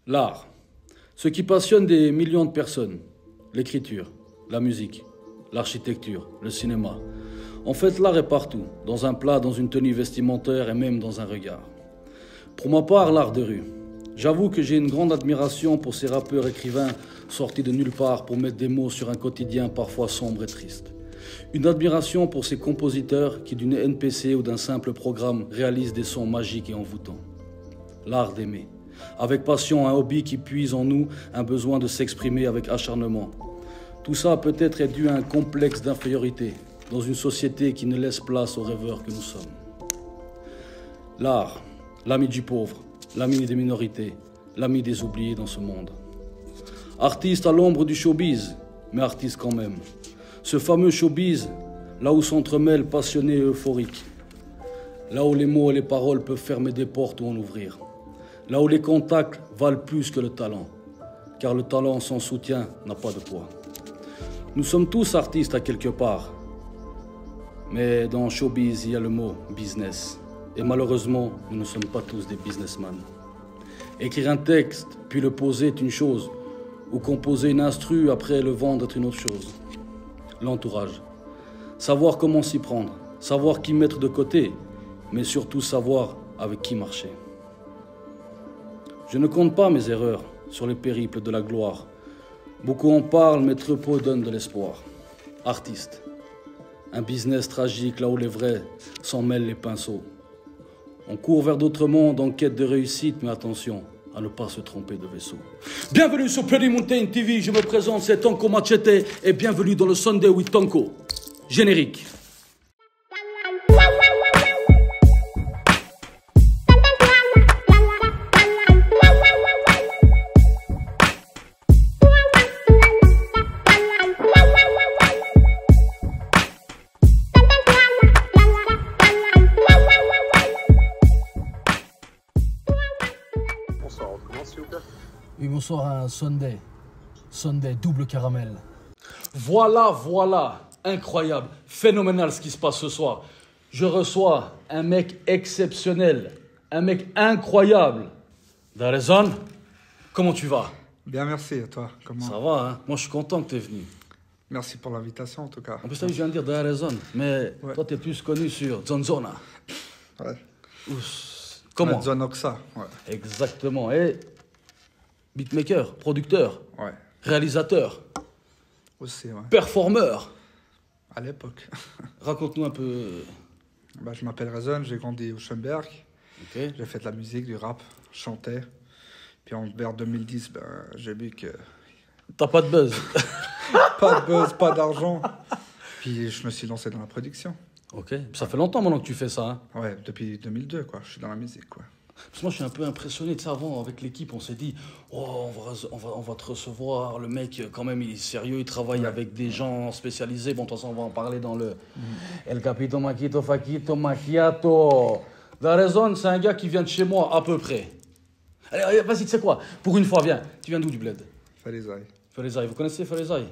L'art. Ce qui passionne des millions de personnes. L'écriture, la musique, l'architecture, le cinéma. En fait, l'art est partout. Dans un plat, dans une tenue vestimentaire et même dans un regard. Pour ma part, l'art de rue. J'avoue que j'ai une grande admiration pour ces rappeurs écrivains sortis de nulle part pour mettre des mots sur un quotidien parfois sombre et triste. Une admiration pour ces compositeurs qui d'une NPC ou d'un simple programme réalisent des sons magiques et envoûtants. L'art d'aimer. Avec passion, un hobby qui puise en nous un besoin de s'exprimer avec acharnement. Tout ça peut-être est dû à un complexe d'infériorité dans une société qui ne laisse place aux rêveurs que nous sommes. L'art, l'ami du pauvre, l'ami des minorités, l'ami des oubliés dans ce monde. Artiste à l'ombre du showbiz, mais artiste quand même. Ce fameux showbiz, là où s'entremêlent passionnés et euphoriques. Là où les mots et les paroles peuvent fermer des portes ou en ouvrir. Là où les contacts valent plus que le talent. Car le talent sans soutien n'a pas de poids. Nous sommes tous artistes à quelque part. Mais dans showbiz, il y a le mot business. Et malheureusement, nous ne sommes pas tous des businessmen. Écrire un texte, puis le poser est une chose. Ou composer une instru, après le vendre est une autre chose. L'entourage. Savoir comment s'y prendre. Savoir qui mettre de côté. Mais surtout savoir avec qui marcher. Je ne compte pas mes erreurs sur les périples de la gloire. Beaucoup en parlent, mais très peu donnent de l'espoir. Artiste. Un business tragique là où les vrais s'en mêlent les pinceaux. On court vers d'autres mondes en quête de réussite, mais attention à ne pas se tromper de vaisseau. Bienvenue sur Bloody Mountain TV, je me présente, c'est Tanko Machete et bienvenue dans le Sunday with Tanko. Générique. Oui, bonsoir, un Sunday. Sunday, double caramel. Voilà. Incroyable, phénoménal ce qui se passe ce soir. Je reçois un mec exceptionnel, un mec incroyable. Darezon, comment tu vas? Bien, merci. Et toi, comment? Ça va, hein? Moi, je suis content que tu es venu. Merci pour l'invitation, en tout cas. En plus, je viens de dire Darezon, mais ouais. Toi, tu es plus connu sur Zonzona. Ouais. Comment? Zonoxa, ouais. Exactement. Et beatmaker, producteur, ouais. Réalisateur, aussi, ouais. Performeur. À l'époque. Raconte-nous un peu. Je m'appelle Rezon, j'ai grandi au Schönberg. Okay. J'ai fait de la musique, du rap, je chantais. Puis vers 2010, j'ai vu que... T'as pas de buzz. Pas de buzz, pas d'argent. Puis je me suis lancé dans la production. Ok. Ça fait longtemps maintenant que tu fais ça, hein? Ouais, depuis 2002, quoi. Je suis dans la musique, quoi. Parce que moi, je suis un peu impressionné de ça. Avant, avec l'équipe, on s'est dit oh, on va te recevoir. Le mec, quand même, il est sérieux. Il travaille avec des gens spécialisés. Bon, de toute façon, on va en parler dans le El Capito Maquito Faquito Macchiato. Darezon, c'est un gars qui vient de chez moi, à peu près. Allez, vas-y, tu sais quoi? Pour une fois, viens. Tu viens d'où, du bled? Ferizaï. Ferizaï. Vous connaissez Ferizaï?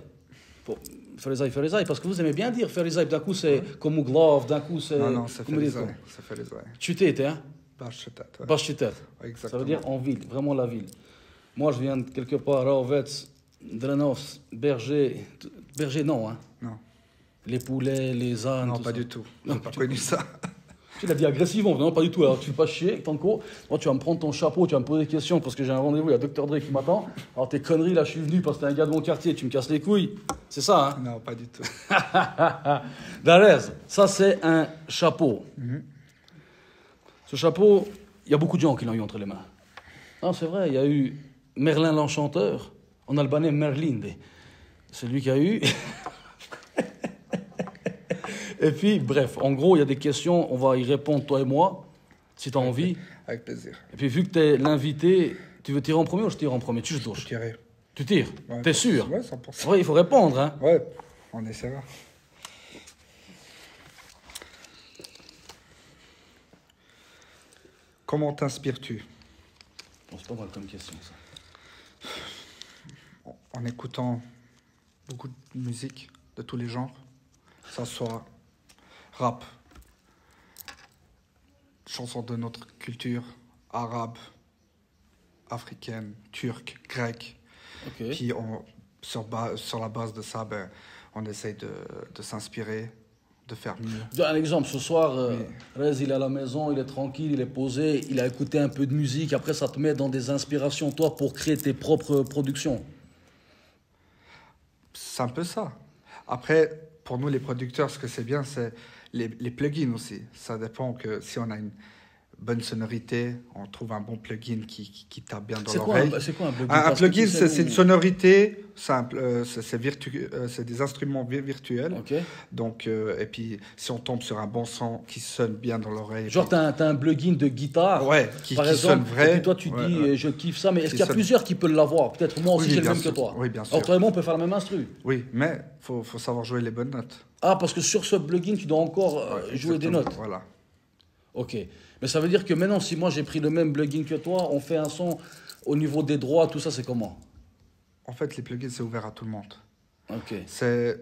Ferizaï, parce que vous aimez bien dire Ferizaï. D'un coup, c'est comme Ouglov. D'un coup, c'est... Non, c'est Ferizaï. C'est Ferizaï. Tu t'es, hein? Bashchetet. Ça veut dire en ville, vraiment la ville. Moi, je viens de quelque part, Raovets, Drenos, Berger. Berger, non, hein? Non. Les poulets, les ânes. Non, tout pas ça. Du tout. Je n'ai pas connu ça. Tu l'as dit agressivement, non, pas du tout. Alors, tu ne fais pas chier, Tanko. Moi, tu vas me prendre ton chapeau, tu vas me poser des questions parce que j'ai un rendez-vous, il y a Dr. Dre qui m'attend. Alors, tes conneries, là, je suis venu parce que t'es un gars de mon quartier, tu me casses les couilles. C'est ça, hein? Non, pas du tout. Darez, ça, c'est un chapeau. Ce chapeau, il y a beaucoup de gens qui l'ont eu entre les mains. Non, c'est vrai, il y a eu Merlin l'Enchanteur, en albanais Merlinde. C'est lui qui a eu. Et puis, bref, en gros, il y a des questions, on va y répondre, toi et moi, si tu as envie. Avec plaisir. Et puis, vu que tu es l'invité, tu veux tirer en premier ou je tire en premier? Tu touches. Tirer. Tu tires? Ouais, T'es sûr? Ouais, 100%. Ouais, il faut répondre, hein? Ouais, on essaiera. Comment t'inspires-tu? Bon, c'est pas mal comme question, ça. En écoutant beaucoup de musique de tous les genres, que ça soit rap, chansons de notre culture, arabe, africaine, turque, grecque. Ok. Puis sur la base de ça, ben, on essaye de s'inspirer, de faire mieux. Un exemple, ce soir, Oui. Rez, il est à la maison, il est tranquille, il est posé, il a écouté un peu de musique, après ça te met dans des inspirations, toi, pour créer tes propres productions. C'est un peu ça. Après, pour nous, les producteurs, ce que c'est bien, c'est les plugins aussi. Ça dépend que si on a une bonne sonorité, on trouve un bon plugin qui tape bien dans l'oreille. C'est quoi un plugin? Un Parce que plugin, tu sais, c'est une nous- sonorité simple. C'est des instruments virtuels. Ok. Donc, et puis, si on tombe sur un bon son qui sonne bien dans l'oreille. Genre, t'as un plugin de guitare, Ouais, par qui exemple, sonne vrai. et puis toi, tu Ouais, dis, ouais. je kiffe ça, mais est-ce Qui qu'il y a sonne- plusieurs qui peuvent l'avoir? Peut-être moi aussi, Oui, j'ai le bien même sûr. que toi. Oui, bien sûr. Alors, toi et moi, on peut faire le même instru. Oui, mais faut savoir jouer les bonnes notes. Ah, parce que sur ce plugin, tu dois encore Ouais, jouer des exactement, notes. Voilà. Ok. Mais ça veut dire que maintenant, si moi j'ai pris le même plugin que toi, on fait un son au niveau des droits, tout ça, c'est comment? En fait, les plugins, c'est ouvert à tout le monde. Ok. C'est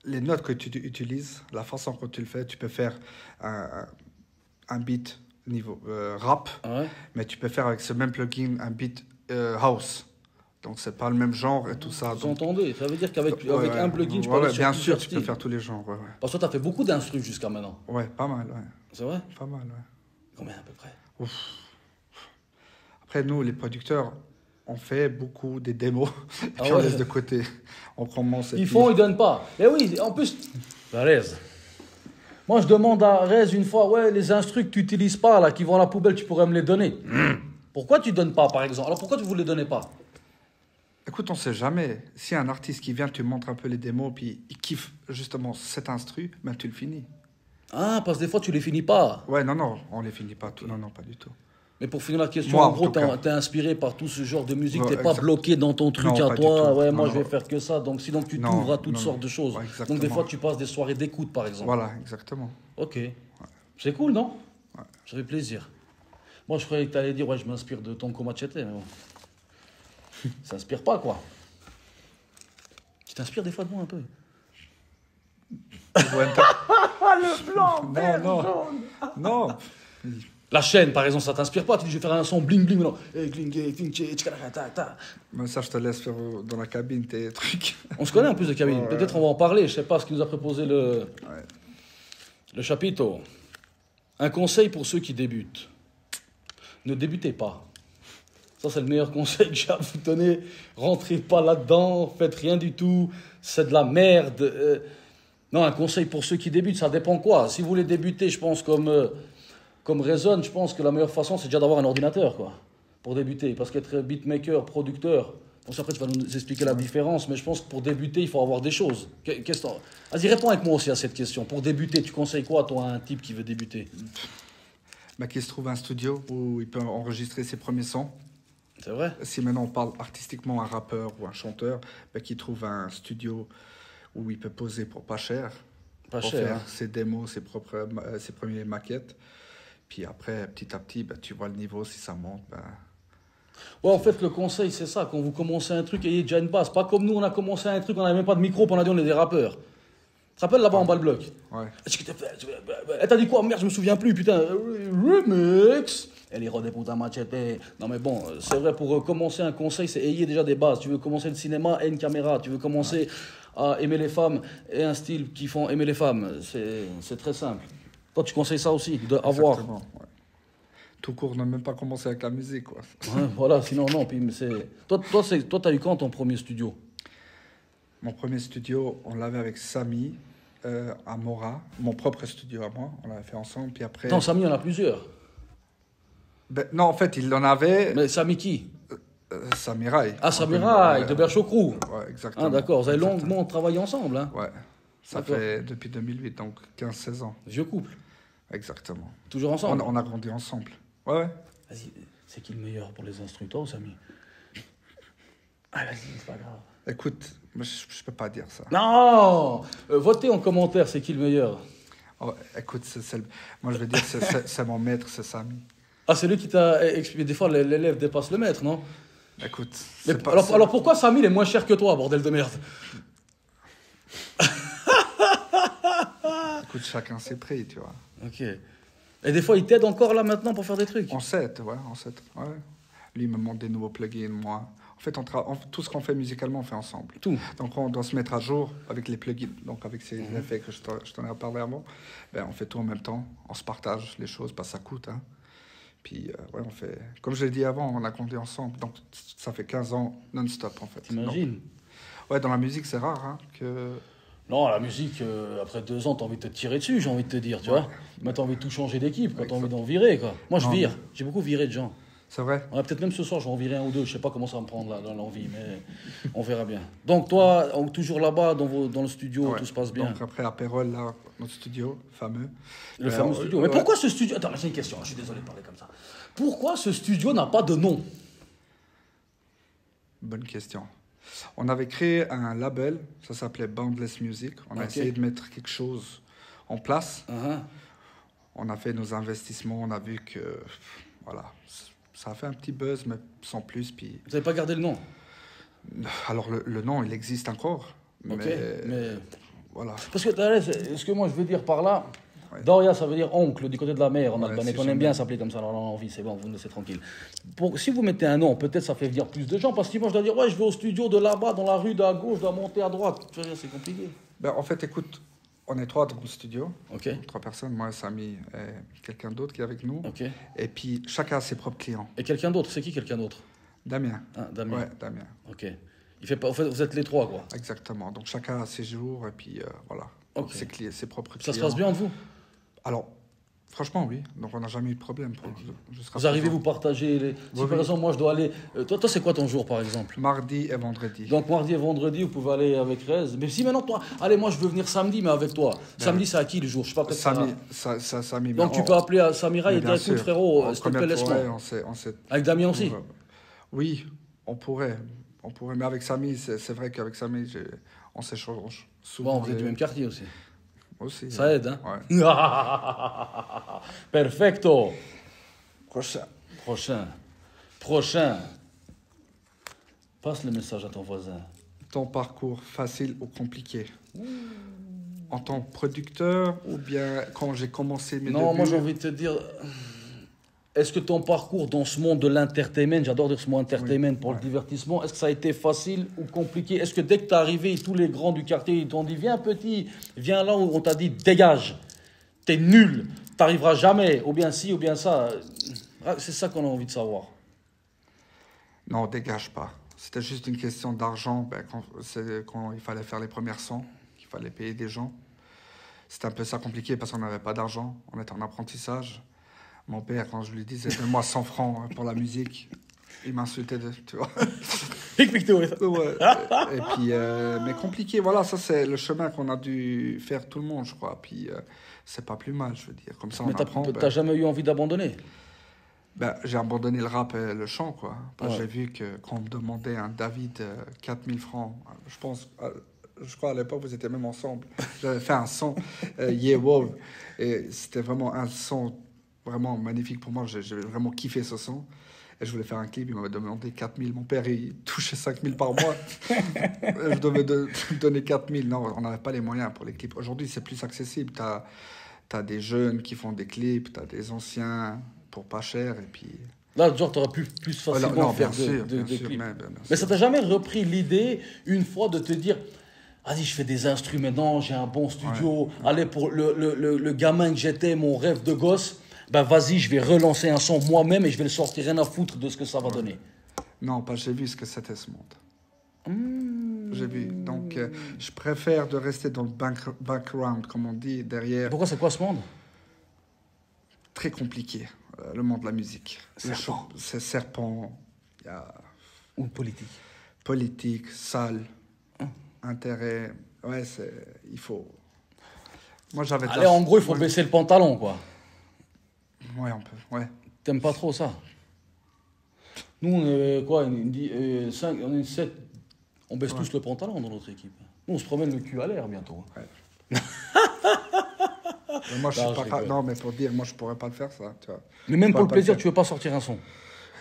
les notes que tu utilises, la façon dont tu le fais. Tu peux faire un beat niveau rap, Ouais. mais tu peux faire avec ce même plugin un beat house. Donc, c'est pas le même genre et tout ça. Vous Donc, entendez? Ça veut dire qu'avec ouais, avec ouais. un plugin, tu peux Ouais, aller ouais, sur bien plusieurs sûr, tu peux styles. faire tous les genres. Ouais, ouais. Parce que toi, tu as fait beaucoup d'instrus jusqu'à maintenant. Ouais, pas mal, ouais. C'est vrai? Pas mal, ouais. Combien à peu près? Après, nous, les producteurs, on fait beaucoup des démos et puis Ah on ouais. laisse de côté. On commence et Ils puis- font, ils donnent pas. Et oui, en plus. La Rez. Moi, je demande à Rez une fois, ouais, les instrus que tu n'utilises pas, là, qui vont à la poubelle, tu pourrais me les donner. Pourquoi tu donnes pas, par exemple? Alors pourquoi tu ne vous les donnez pas? Écoute, on sait jamais. Si un artiste qui vient, tu montres un peu les démos, puis il kiffe justement cet instru, ben tu le finis. Ah, parce que des fois, tu les finis pas. Ouais, non, on les finit pas tout. Non, pas du tout. Mais pour finir la question, Moi, en en gros, tout cas. t'es inspiré par tout ce genre de musique. Ouais, T'es pas exact. bloqué dans ton truc Non, à pas du toi. tout. Ouais, Non, moi, je non. vais faire que ça. Donc, sinon, tu Non, t'ouvres à toutes non, sortes de choses. ouais, Donc, des exactement. fois, tu passes des soirées d'écoute, par exemple. Voilà, exactement. Ok. C'est cool, non? Ouais. Ça fait plaisir. Moi, je croyais que tu allais dire, ouais, je m'inspire de Tonko Machete, mais bon. Ça inspire pas, quoi. Tu t'inspires des fois de moi un peu. Ouais, Le blanc, non. La chaîne, par exemple, ça t'inspire pas? Tu dis, je vais faire un son bling bling, non? Eh, gling, eh, gling, tché, tchkara, ta, ta. Mais ça, je te laisse faire dans la cabine tes trucs. On se connaît un peu de cabine. Ouais. Peut-être on va en parler. Je sais pas ce qui nous a proposé Ouais. le chapitre. Un conseil pour ceux qui débutent. Ne débutez pas. Ça, c'est le meilleur conseil que j'ai à vous donner. Rentrez pas là-dedans, faites rien du tout. C'est de la merde. Non, un conseil pour ceux qui débutent, ça dépend quoi. Si vous voulez débuter, je pense, comme Reason, je pense que la meilleure façon, c'est déjà d'avoir un ordinateur, quoi, pour débuter. Parce qu'être beatmaker, producteur, bon, après, tu vas nous expliquer la différence, mais je pense que pour débuter, il faut avoir des choses. Vas-y, réponds avec moi aussi à cette question. Pour débuter, tu conseilles quoi, toi, à un type qui veut débuter? Bah, qu'il se trouve un studio où il peut enregistrer ses premiers sons. C'est vrai? Si maintenant on parle artistiquement un rappeur ou un chanteur, bah, qu'il trouve un studio où il peut poser pour pas cher, Pas pour cher, faire hein. ses démos, ses premières maquettes. Puis après, petit à petit, bah, tu vois le niveau, si ça monte. Bah... Ouais, en fait, le conseil, c'est ça. Quand vous commencez un truc, ayez déjà une base. Pas comme nous, on a commencé un truc, on n'avait même pas de micro, puis on a dit on est des rappeurs. Tu te rappelles là-bas en bas le bloc? Ouais. Est-ce que t'as fait? Elle t'a dit quoi? Merde, je me souviens plus, putain. Remix. Elle est rodée pour ta machette. Non, mais bon, c'est vrai, pour commencer un conseil, c'est ayez déjà des bases. Tu veux commencer le cinéma, aie une caméra. Tu veux commencer à aimer les femmes, et un style qui font aimer les femmes. C'est très simple. Toi, tu conseilles ça aussi, d'avoir. Exactement, ouais. Tout court, n'a même pas commencé avec la musique, quoi. Ouais, voilà, sinon, non. Puis, c'est... Toi, t'as eu quand ton premier studio? Mon premier studio, on l'avait avec Samy à Mora. Mon propre studio à moi, on l'avait fait ensemble. Puis après... Non, Samy, il y en a plusieurs. Ben, non, en fait, il en avait... Mais Samy qui? Samurai. Ah, Samurai, de Berchocrou. Ouais, exactement. Ah, d'accord. Vous avez Exactement. longuement travaillé ensemble, hein? Ouais. Ça D'accord. fait depuis 2008, donc 15-16 ans. Vieux couple. Exactement. Toujours ensemble. On a grandi ensemble. Ouais. Vas-y, c'est qui le meilleur pour les instructeurs ou Samy? Ah, vas-y, c'est pas grave. Écoute, moi, je peux pas dire ça. Non! Votez en commentaire, c'est qui le meilleur? Oh, écoute, moi je veux dire, c'est mon maître, c'est Samy. Ah, c'est lui qui t'a expliqué. Des fois, l'élève dépasse le maître, non? Écoute, Mais c'est pas... alors pourquoi Samy il est moins cher que toi, bordel de merde? Écoute, chacun ses prix, tu vois. Ok. Et des fois, il t'aide encore là maintenant pour faire des trucs? On s'aide, ouais, on s'aide. Ouais. Lui, il me montre des nouveaux plugins, moi. En fait, tout ce qu'on fait musicalement, on fait ensemble. Tout. Donc, on doit se mettre à jour avec les plugins. Donc, avec ces effets que je t'en ai parlé avant, ben, on fait tout en même temps. On se partage les choses, parce que ça coûte. Hein. Puis, ouais, on fait... Comme je l'ai dit avant, on a grandi ensemble. Donc, ça fait 15 ans non-stop, en fait. T'imagines? Ouais, dans la musique, c'est rare hein, que... Non, la musique, après 2 ans, t'as envie de te tirer dessus, j'ai envie de te dire, tu vois. Mais t'as envie de tout changer d'équipe, t'as envie d'en virer, quoi. Moi, je vire. J'ai beaucoup viré de gens. C'est vrai. Ouais, peut-être même ce soir, je vais en virer un ou deux. Je sais pas comment ça va me prendre l'envie, mais on verra bien. Donc, toi, toujours là-bas, dans le studio, tout se passe bien. Donc, après, à Pérol, là, notre studio, fameux. Le fameux studio. Mais pourquoi ce studio... Attends, c'est une question, je suis désolé de parler comme ça. Pourquoi ce studio n'a pas de nom? Bonne question. On avait créé un label, ça s'appelait Boundless Music. On a essayé de mettre quelque chose en place. On a fait nos investissements, on a vu que, voilà, ça a fait un petit buzz, mais sans plus. Puis... Vous n'avez pas gardé le nom? Alors, le nom, il existe encore. Mais... Voilà. Parce que, ce que moi je veux dire par là, Doria, ça veut dire oncle du côté de la mer en albanais. On aime bien s'appeler comme ça, alors on a envie, c'est bon, vous nous laissez tranquille. Si vous mettez un nom, peut-être ça fait venir plus de gens, parce que moi je dois dire, ouais, je vais au studio de là-bas, dans la rue d'à gauche, je dois monter à droite. C'est compliqué. Ben, en fait, écoute, on est 3 dans le studio. 3 personnes, moi, Samy et quelqu'un d'autre qui est avec nous. Et puis, chacun a ses propres clients. Et quelqu'un d'autre, c'est qui quelqu'un d'autre? Damien. Ah, Damien. Ouais, Damien. Ok. En fait, vous êtes les 3, quoi. Exactement. Donc, chacun a ses jours et puis, voilà. Ses propres clients. Ça se passe bien entre vous? Alors, franchement, oui. Donc, on n'a jamais eu de problème. Vous arrivez, vous partagez les... Si par exemple, moi, je dois aller... Toi, c'est quoi ton jour, par exemple? Mardi et vendredi. Donc, mardi et vendredi, vous pouvez aller avec Rez. Mais si maintenant, toi... Allez, moi, je veux venir samedi, mais avec toi. Samedi, c'est à qui, le jour? Je sais pas, peut-être Samedi. Donc, tu peux appeler à Samira et dire, écoute, frérot, s'il te plaît, laisse-moi. Avec Damien aussi? Oui, on pourrait. Mais avec Samy, c'est vrai qu'avec Samy, on s'échange souvent. Bon, vous êtes du même quartier aussi. Aussi. Ça aide, hein? Ouais. Perfecto. Prochain. Passe le message à ton voisin. Ton parcours, facile ou compliqué? En tant que producteur ou bien quand j'ai commencé mes débuts? Non, moi j'ai envie de te dire... Est-ce que ton parcours dans ce monde de l'entertainment, j'adore dire ce mot entertainment pour le divertissement, est-ce que ça a été facile ou compliqué? Est-ce que dès que tu es arrivé, tous les grands du quartier, ils t'ont dit, viens petit, viens là où on t'a dit, dégage, t'es nul, t'arriveras jamais, ou bien ci, ou bien ça. C'est ça qu'on a envie de savoir. Non, dégage pas. C'était juste une question d'argent, quand il fallait faire les premières sons, qu'il fallait payer des gens. C'était un peu ça compliqué parce qu'on n'avait pas d'argent, on était en apprentissage. Mon père, quand je lui disais, donne-moi 100 francs pour la musique, il m'insultait, tu vois. Ouais. Et puis, mais compliqué, voilà, ça c'est le chemin qu'on a dû faire tout le monde, je crois. Puis, c'est pas plus mal, je veux dire. Comme ça, on apprend. Mais t'as jamais eu envie d'abandonner? J'ai abandonné le rap et le chant, quoi. J'ai vu que quand on me demandait un David 4000 francs, je crois à l'époque, vous étiez même ensemble. J'avais fait un son, Yeah Wow, et c'était vraiment un son vraiment magnifique pour moi. J'ai vraiment kiffé ce son. Et je voulais faire un clip, il m'avait demandé 4000. Mon père, il touchait 5000 par mois. Je devais donner 4000. Non, on n'avait pas les moyens pour les clips. Aujourd'hui, c'est plus accessible. T'as des jeunes qui font des clips, t'as des anciens pour pas cher. Et puis... Là, genre, t'aurais pu plus facilement faire des clips. Mais ça t'a jamais repris l'idée, une fois, de te dire... Vas-y, je fais des instruments maintenant, j'ai un bon studio. Allez, pour le gamin que j'étais, mon rêve de gosse... Ben vas-y, je vais relancer un son moi-même et je vais le sortir, rien à foutre de ce que ça va donner. Non, j'ai vu ce que c'était ce monde. J'ai vu. Donc, je préfère de rester dans le background, comme on dit, derrière. Pourquoi c'est quoi ce monde? Très compliqué, le monde de la musique. Serpent. C'est serpent. Il y a... Ou politique. Politique, sale, intérêt. Ouais, il faut... Moi, j'avais... Allez, en gros, il faut baisser le pantalon, quoi. Ouais, on peut, ouais. T'aimes pas trop ça? Nous, on est quoi? On est 7. On baisse tous le pantalon dans notre équipe. Nous, on se promène le cul à l'air bientôt. Ouais. Moi, je suis pas... Non, mais pour dire, moi, je pourrais pas le faire, ça. Tu vois. Mais même pour le plaisir, tu veux pas sortir un son?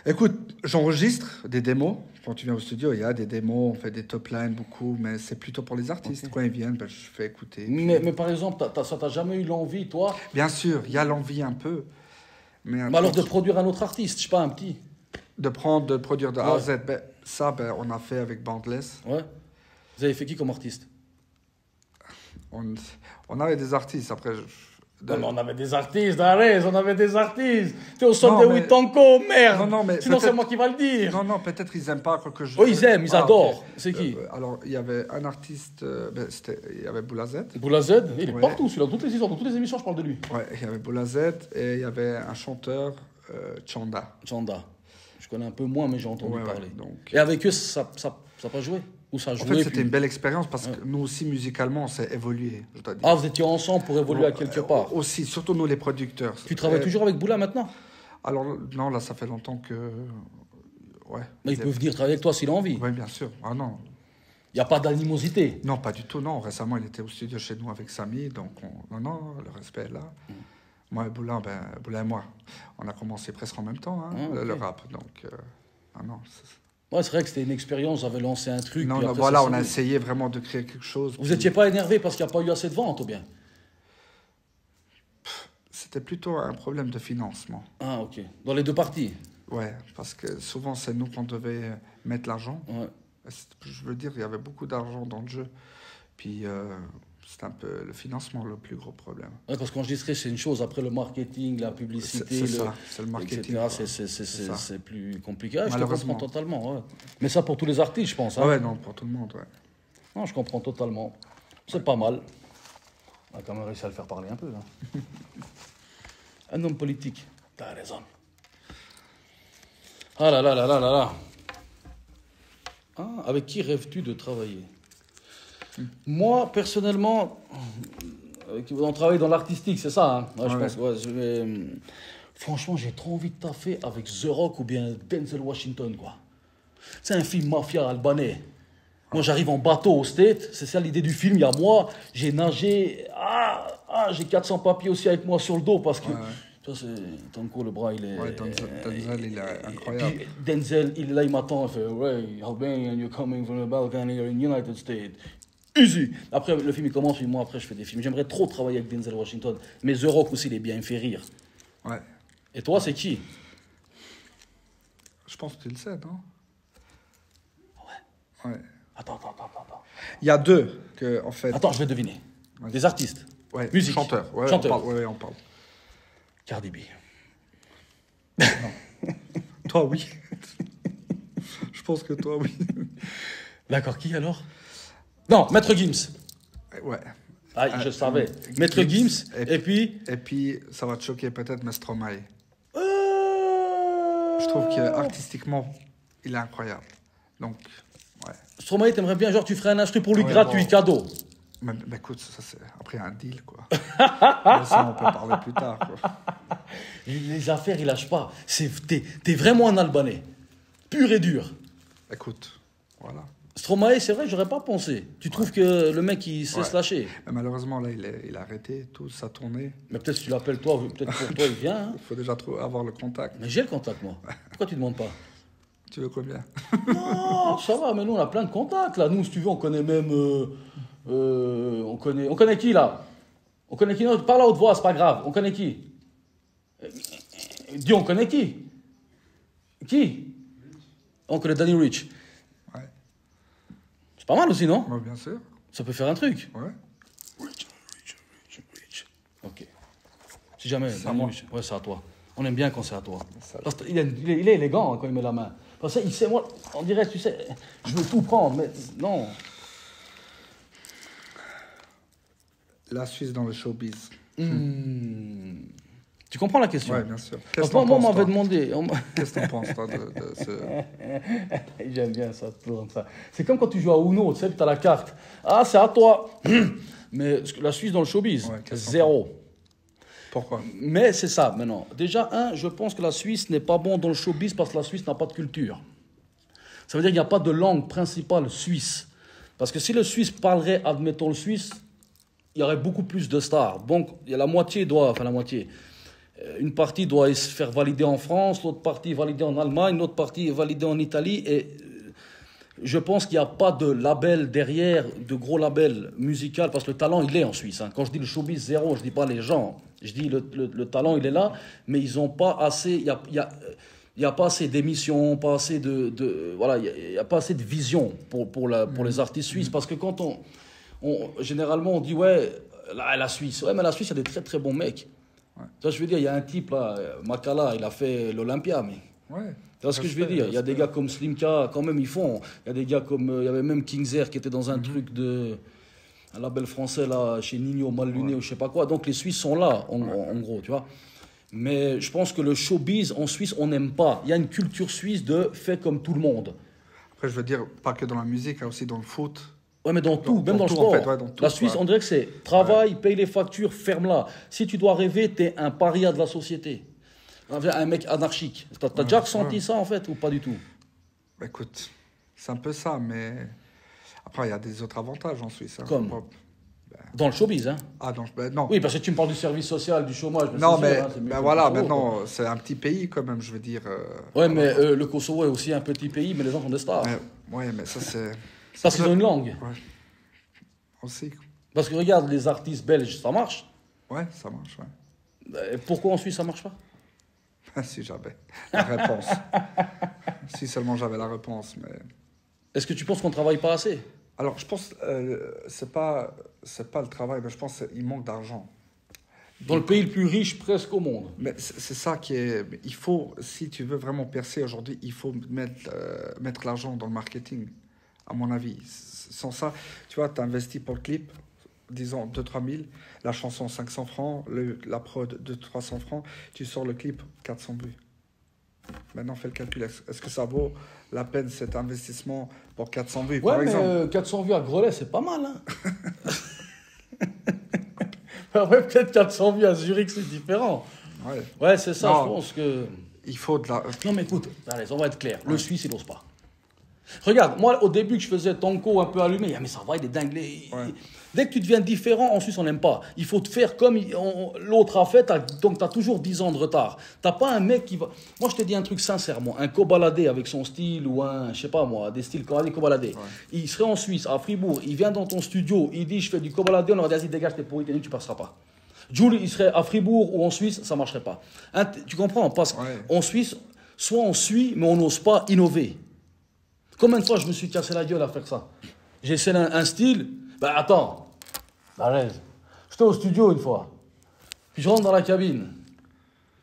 Écoute, j'enregistre des démos. Quand tu viens au studio, il y a des démos, on fait des top lines beaucoup, mais c'est plutôt pour les artistes. Quand ils viennent, je fais écouter. Mais par exemple, ça t'a jamais eu l'envie, toi? Bien sûr, il y a l'envie un peu. Mais alors de produire un autre artiste, je sais pas, un petit. de produire de A à Z. Ben, ça, on a fait avec Bandless. Ouais. Vous avez fait qui comme artiste? On avait des artistes, après... Non, mais on avait des artistes, Arès, on avait des artistes. Tu es au son de mais... Witanko, merde. Non, mais sinon, c'est moi qui va le dire. Non, peut-être ils aiment pas que je... Oh, ils aiment, ils adorent. Okay. C'est qui alors, il y avait un artiste, il y avait Boula Z. Boula Z, il est partout, celui-là. Dans toutes les histoires, dans toutes les émissions, je parle de lui. Ouais, il y avait Boula Z et il y avait un chanteur, Chanda. Chanda. Je connais un peu moins, mais j'ai entendu parler. Donc... Et avec eux, ça n'a pas joué? Ou ça a joué, en fait, c'était une belle expérience parce que nous aussi, musicalement, on s'est évolué. Ah, vous étiez ensemble pour évoluer à quelque part? Aussi, surtout nous, les producteurs. Tu travailles toujours avec Boula maintenant? Alors, non, là, ça fait longtemps que... Ouais. Mais il peut venir travailler avec toi s'il a envie? Oui, bien sûr. Ah non. Il n'y a pas d'animosité? Non, pas du tout, non. Récemment, il était au studio chez nous avec Samy, donc non, le respect est là. Moi et Boula, Boula et moi, on a commencé presque en même temps, le rap. Donc, non... Ouais, c'est vrai que c'était une expérience, j'avais lancé un truc. Non, voilà, on a essayé vraiment de créer quelque chose. Vous n'étiez pas énervé parce qu'il n'y a pas eu assez de ventes, ou bien? C'était plutôt un problème de financement. Ah, ok. Dans les deux parties? Ouais, parce que souvent, c'est nous qu'on devait mettre l'argent. Ouais. Je veux dire, il y avait beaucoup d'argent dans le jeu. Puis, c'est un peu le financement le plus gros problème. Ouais, parce qu'on je dirais c'est une chose, après le marketing, la publicité, c'est le marketing. C'est plus compliqué. Je te comprends totalement. Ouais. Mais ça pour tous les artistes, je pense. Ouais, non, pour tout le monde, ouais. Non, je comprends totalement. C'est pas mal. On a quand même réussi à le faire parler un peu. Hein. Un homme politique. T'as raison. Ah là là là là là là. Ah, avec qui rêves-tu de travailler? Moi, personnellement, on travaille dans l'artistique, c'est ça, hein? Ouais, je pense. Ouais, franchement, j'ai trop envie de taffer avec The Rock ou bien Denzel Washington, quoi. C'est un film mafia albanais. Moi, j'arrive en bateau au States, c'est ça l'idée du film. Il y a moi, j'ai nagé, j'ai 400 papiers aussi avec moi sur le dos parce que... Ça, c'est Tanko, le bras, il est... Ouais, Denzel, il est incroyable. Et puis, Denzel, il est là, il m'attend, il fait « Ray, Albanian, you're coming from the Balkan, you're in United States. » Easy. Après, le film, il commence, puis moi, après, je fais des films. J'aimerais trop travailler avec Denzel Washington. Mais The Rock aussi, il est bien, il me fait rire. Ouais. Et toi, c'est qui? Je pense que tu le sais, non? Ouais. Attends. Il y a deux que, en fait... Attends, je vais deviner. Ouais. Des artistes. Ouais. Musique. Chanteurs. Ouais, Chanteurs. On parle. Cardi B. Non. Toi, oui. Je pense que toi, oui. D'accord, qui alors? Non, Maître Gims. Ouais. Ah, je savais. Maître Gims, et puis... Et puis, ça va te choquer peut-être, mais Stromae. Je trouve qu'artistiquement, il est incroyable. Donc, ouais. Stromae, t'aimerais bien, genre, tu ferais un instru pour lui gratuit, cadeau. Mais écoute, ça c'est après un deal, quoi. Ça, on peut parler plus tard, quoi. Les affaires, il lâche pas. T'es vraiment un Albanais. Pur et dur. Écoute, voilà. Stromae, c'est vrai, j'aurais pas pensé. Tu trouves que le mec, il sait se lâcher? Mais malheureusement, là, il a arrêté tout sa tournée. Mais peut-être si tu l'appelles toi, peut-être pour toi, il vient. Hein. Il faut déjà avoir le contact. Mais j'ai le contact, moi. Pourquoi tu demandes pas? Tu veux combien? Non, ça va, mais nous, on a plein de contacts, là. Nous, si tu veux, on connaît même... on connaît qui, là? On connaît qui? Non, parle à haute voix, c'est pas grave. On connaît qui? Dis, on connaît qui? Qui? On connaît Danny Rich. Ouais. C'est pas mal aussi, non? Ouais, bien sûr. Ça peut faire un truc. Ouais. Rich. Ok. Si jamais, Danny Rich. Ouais, c'est à toi. On aime bien quand c'est à toi. Parce qu'il est élégant hein, quand il met la main. Parce que il sait, moi, on dirait, tu sais, je veux tout prendre, mais non. La Suisse dans le showbiz. Tu comprends la question? Oui, bien sûr. Moi, on m'avait demandé. Qu'est-ce que tu en penses, toi, de ce... J'aime bien ça, tourne ça. C'est comme quand tu joues à Uno, tu sais, tu as la carte. Ah, c'est à toi. Mais la Suisse dans le showbiz, zéro. Pourquoi? Mais c'est ça, maintenant. Déjà, je pense que la Suisse n'est pas bon dans le showbiz parce que la Suisse n'a pas de culture. Ça veut dire qu'il n'y a pas de langue principale suisse. Parce que si le Suisse parlerait, admettons le Suisse, il y aurait beaucoup plus de stars. Donc, il y a la moitié. Une partie doit se faire valider en France, l'autre partie validée en Allemagne, l'autre partie validée en Italie. Et je pense qu'il n'y a pas de label derrière, de gros label musical, parce que le talent, il est en Suisse. Hein. Quand je dis le showbiz zéro, je ne dis pas les gens. Je dis le talent, il est là, mais ils n'ont pas assez... Il n'y a pas assez d'émissions, pas assez voilà, il y a pas assez de vision pour les artistes suisses. Parce que quand généralement, on dit, ouais, la Suisse. Ouais, mais la Suisse, il y a des très, très bons mecs. Ouais. Ça, je veux dire, il y a un type, là, Makala, il a fait l'Olympia, mais... Ouais. Tu vois ce que je veux dire? Il y a des gars comme Slimka, quand même, ils font. Il y a des gars comme... il y avait même Kingzer qui était dans un truc un label français, là, chez Nino, Mal Luné, ou je sais pas quoi. Donc, les Suisses sont là, en gros, tu vois. Mais je pense que le showbiz, en Suisse, on n'aime pas. Il y a une culture suisse de fait comme tout le monde. Après, je veux dire, pas que dans la musique, hein, aussi dans le foot. Ouais, mais dans tout, même dans le sport. En fait, ouais, dans tout, la Suisse, on dirait que c'est travail, paye les factures, ferme-la. Si tu dois rêver, t'es un paria de la société. Un mec anarchique. T'as déjà ressenti ça, en fait, ou pas du tout? Bah, écoute, c'est un peu ça, mais après, il y a des autres avantages en Suisse. Hein. Comme dans le showbiz, hein? Ah, non. Oui, parce que tu me parles du service social, du chômage. Non, mais sûr, hein, voilà, maintenant, c'est un petit pays quand même, je veux dire. Ouais, mais le Kosovo est aussi un petit pays, mais les gens sont des stars. Ouais, mais ça, c'est... Parce qu'ils ont une langue. Ouais. Aussi. Parce que regarde, les artistes belges, ça marche. Ouais, ça marche, ouais. Et pourquoi en Suisse, ça marche pas? Si j'avais la réponse. Si seulement j'avais la réponse, mais... Est-ce que tu penses qu'on travaille pas assez? Alors, je pense c'est pas le travail, mais je pense qu'il manque d'argent. Dans le pays le plus riche presque au monde. Mais c'est ça qui est... Il faut, si tu veux vraiment percer aujourd'hui, il faut mettre l'argent dans le marketing, à mon avis. Sans ça, tu vois, tu investis pour le clip, disons 2-3 000, la chanson 500 francs, la prod 200-300 francs, tu sors le clip 400 vues. Maintenant, fais le calcul. Est-ce que ça vaut la peine cet investissement pour 400 vues, ouais, par exemple? Mais 400 vues à Grelais, c'est pas mal. Hein. Ouais, peut-être 400 vues à Zurich, c'est différent. Ouais, c'est ça, non, je pense que... Il faut de la... Non, mais écoute, allez, on va être clair. Le Suisse, il n'ose pas. Regarde, moi, au début que je faisais Tanko un peu allumé, mais ça va, il est dingue. Dès que tu deviens différent, en Suisse, on n'aime pas. Il faut te faire comme l'autre a fait, donc tu as toujours 10 ans de retard. Tu n'as pas un mec qui va... Moi, je te dis un truc sincèrement. Un Kobalade avec son style, ou je sais pas moi, des styles Kobalade. Ouais. Il serait en Suisse, à Fribourg, il vient dans ton studio, il dit, je fais du Kobalade, on leur dit, vas-y, dégage, t'es pourri, tu passeras pas. Jules, il serait à Fribourg ou en Suisse, ça ne marcherait pas. Tu comprends? Parce qu'en Suisse, soit on suit, mais on n'ose pas innover. Combien de fois je me suis cassé la gueule à faire ça? J'ai essayé un style. Ben attends, arrête. J'étais au studio une fois. Puis je rentre dans la cabine.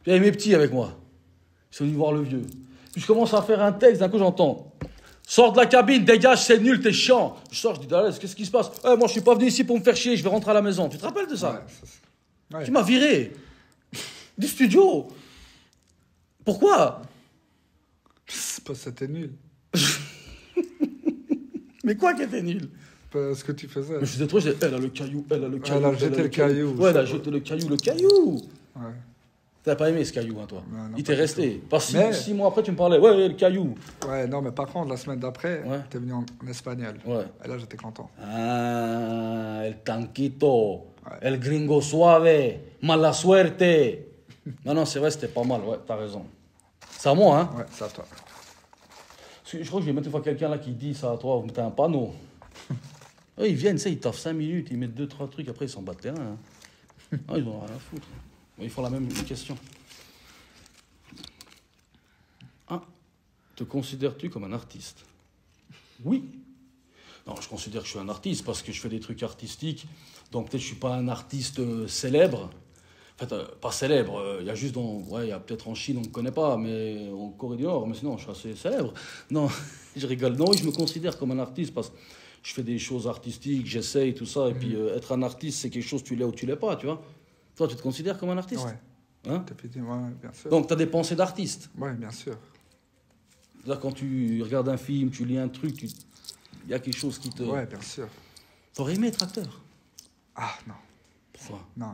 Puis il y avait mes petits avec moi. Ils sont venus voir le vieux. Puis je commence à faire un texte. D'un coup j'entends. Sors de la cabine, dégage, c'est nul, t'es chiant. Je sors, je dis, Dalès, qu'est-ce qui se passe? Moi je suis pas venu ici pour me faire chier, je vais rentrer à la maison. Tu te rappelles de ça? Tu m'as viré. Du studio. Pourquoi? C'est pas c'était nul. Mais quoi qui était nul? Ce que tu faisais. Mais je faisais trop, je disais, elle a le caillou, elle a le caillou. Elle a jeté le caillou. Ouais, elle a jeté le caillou. Ouais. T'as pas aimé ce caillou, hein, toi? Non, il t'est resté. Parce que 6 mois après, tu me parlais, ouais, le caillou. Ouais, non, mais par contre, la semaine d'après, t'es venu en espagnol. Ouais. Et là, j'étais content. Ah, el tanquito, el gringo suave, mala suerte. Non, c'est vrai, c'était pas mal, ouais, t'as raison. C'est à moi, hein? Ouais, c'est à toi. Je crois que j'ai même une fois quelqu'un là qui dit ça à toi, vous mettez un panneau. Ils viennent, ils taffent 5 minutes, ils mettent 2-3 trucs, après ils s'en battent les reins. Hein. Ils n'ont rien à foutre. Ils font la même question. Te considères-tu comme un artiste? Oui. Non, je considère que je suis un artiste parce que je fais des trucs artistiques. Donc peut-être que je ne suis pas un artiste célèbre. En fait, pas célèbre, il y a juste il y a peut-être en Chine, on ne me connaît pas, mais en Corée du Nord, mais sinon, je suis assez célèbre. Non, je rigole. Non, je me considère comme un artiste parce que je fais des choses artistiques, j'essaye, tout ça. Et puis, être un artiste, c'est quelque chose, tu l'es ou tu l'es pas, tu vois. Toi, tu te considères comme un artiste? Ouais. Hein? Ouais, bien sûr. Donc, tu as des pensées d'artiste? Ouais, bien sûr. C'est-à-dire, quand tu regardes un film, tu lis un truc, il y a quelque chose qui te... Ouais, bien sûr. T'aurais aimé être acteur? Ah, non. Pourquoi? Non.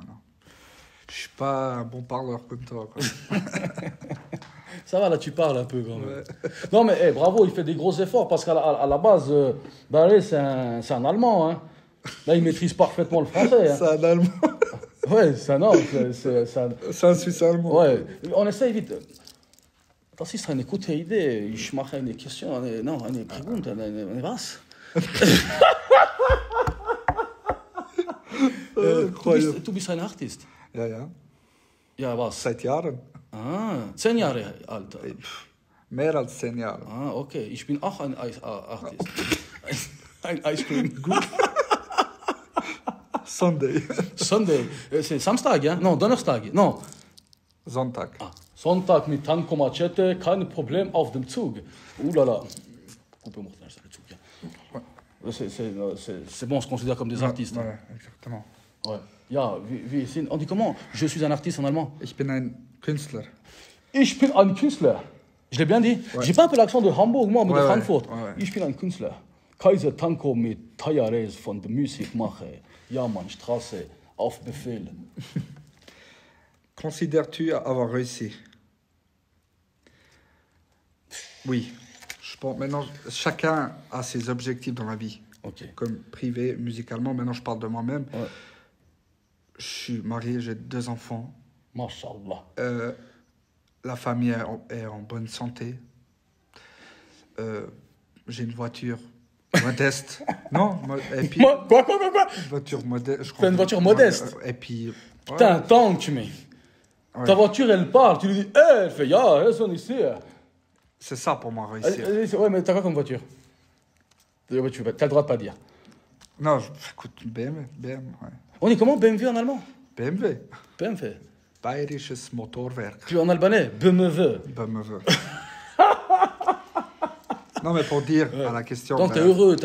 Je suis pas un bon parleur comme toi, quoi. Ça va, là, tu parles un peu, quand même. Ouais. Non, mais bravo, il fait des gros efforts, parce qu'à la base, c'est un Allemand, hein. Là, il maîtrise parfaitement le français. Hein. C'est un Allemand. Ouais, c'est un Suisse allemand. Ouais, on essaye vite. Das ist eine gute Idee. Ich mache eine Question, eine Pregunta, was? Du bist ein Artist. Ja. Ja, was? Seit Jahren. 10 Jahre alt. Mehr als 10 Jahre. Ah, okay. Ich bin auch ein Artist. Ein Ice Cream. Gut. Sunday. Sunday. C'est Samstag, ja? Non, Donnerstag. Non. Sonntag. Ah, Sonntag mit Tanko Machete, kein Problem auf dem Zug. Ouh là là. Coupez-moi le Zug. C'est bon, on se considère comme des artistes. Ouais, exactement. Ouais. Ja, on dit comment? Je suis un artiste en allemand. Ich bin ein Künstler. Ich bin ein Künstler. Je l'ai bien dit. Ouais. J'ai pas un peu l'accent de Hamburg, moi, mais de Frankfurt. Ouais. Ich bin ein Künstler. Kaiser Tanko mit Tayares von der Musik mache. Ja, Mann, Straße, auf Befehl. Considères-tu avoir réussi? Oui. Je pense maintenant, chacun a ses objectifs dans la vie. Okay. Comme privé, musicalement. Maintenant, je parle de moi-même. Ouais. Je suis marié, j'ai 2 enfants. Mashallah. La famille est en bonne santé. J'ai une voiture modeste. Non, et puis... Quoi? Une voiture modeste. T'as une voiture modeste? Et puis... Putain, un tank, tu mets. Ouais. Ta voiture, elle parle. Tu lui dis, elle fait, ya, elles sont ici. C'est ça pour moi, réussir. Ouais, mais t'as quoi comme voiture? T'as le droit de pas dire. Non, écoute, BMW, ouais. On dit comment BMW en allemand? BMW. BMW. Bayerisches Motorwerk. Puis en albanais, BMW. BMW. Non, mais pour dire à la question... Donc, t'es heureux.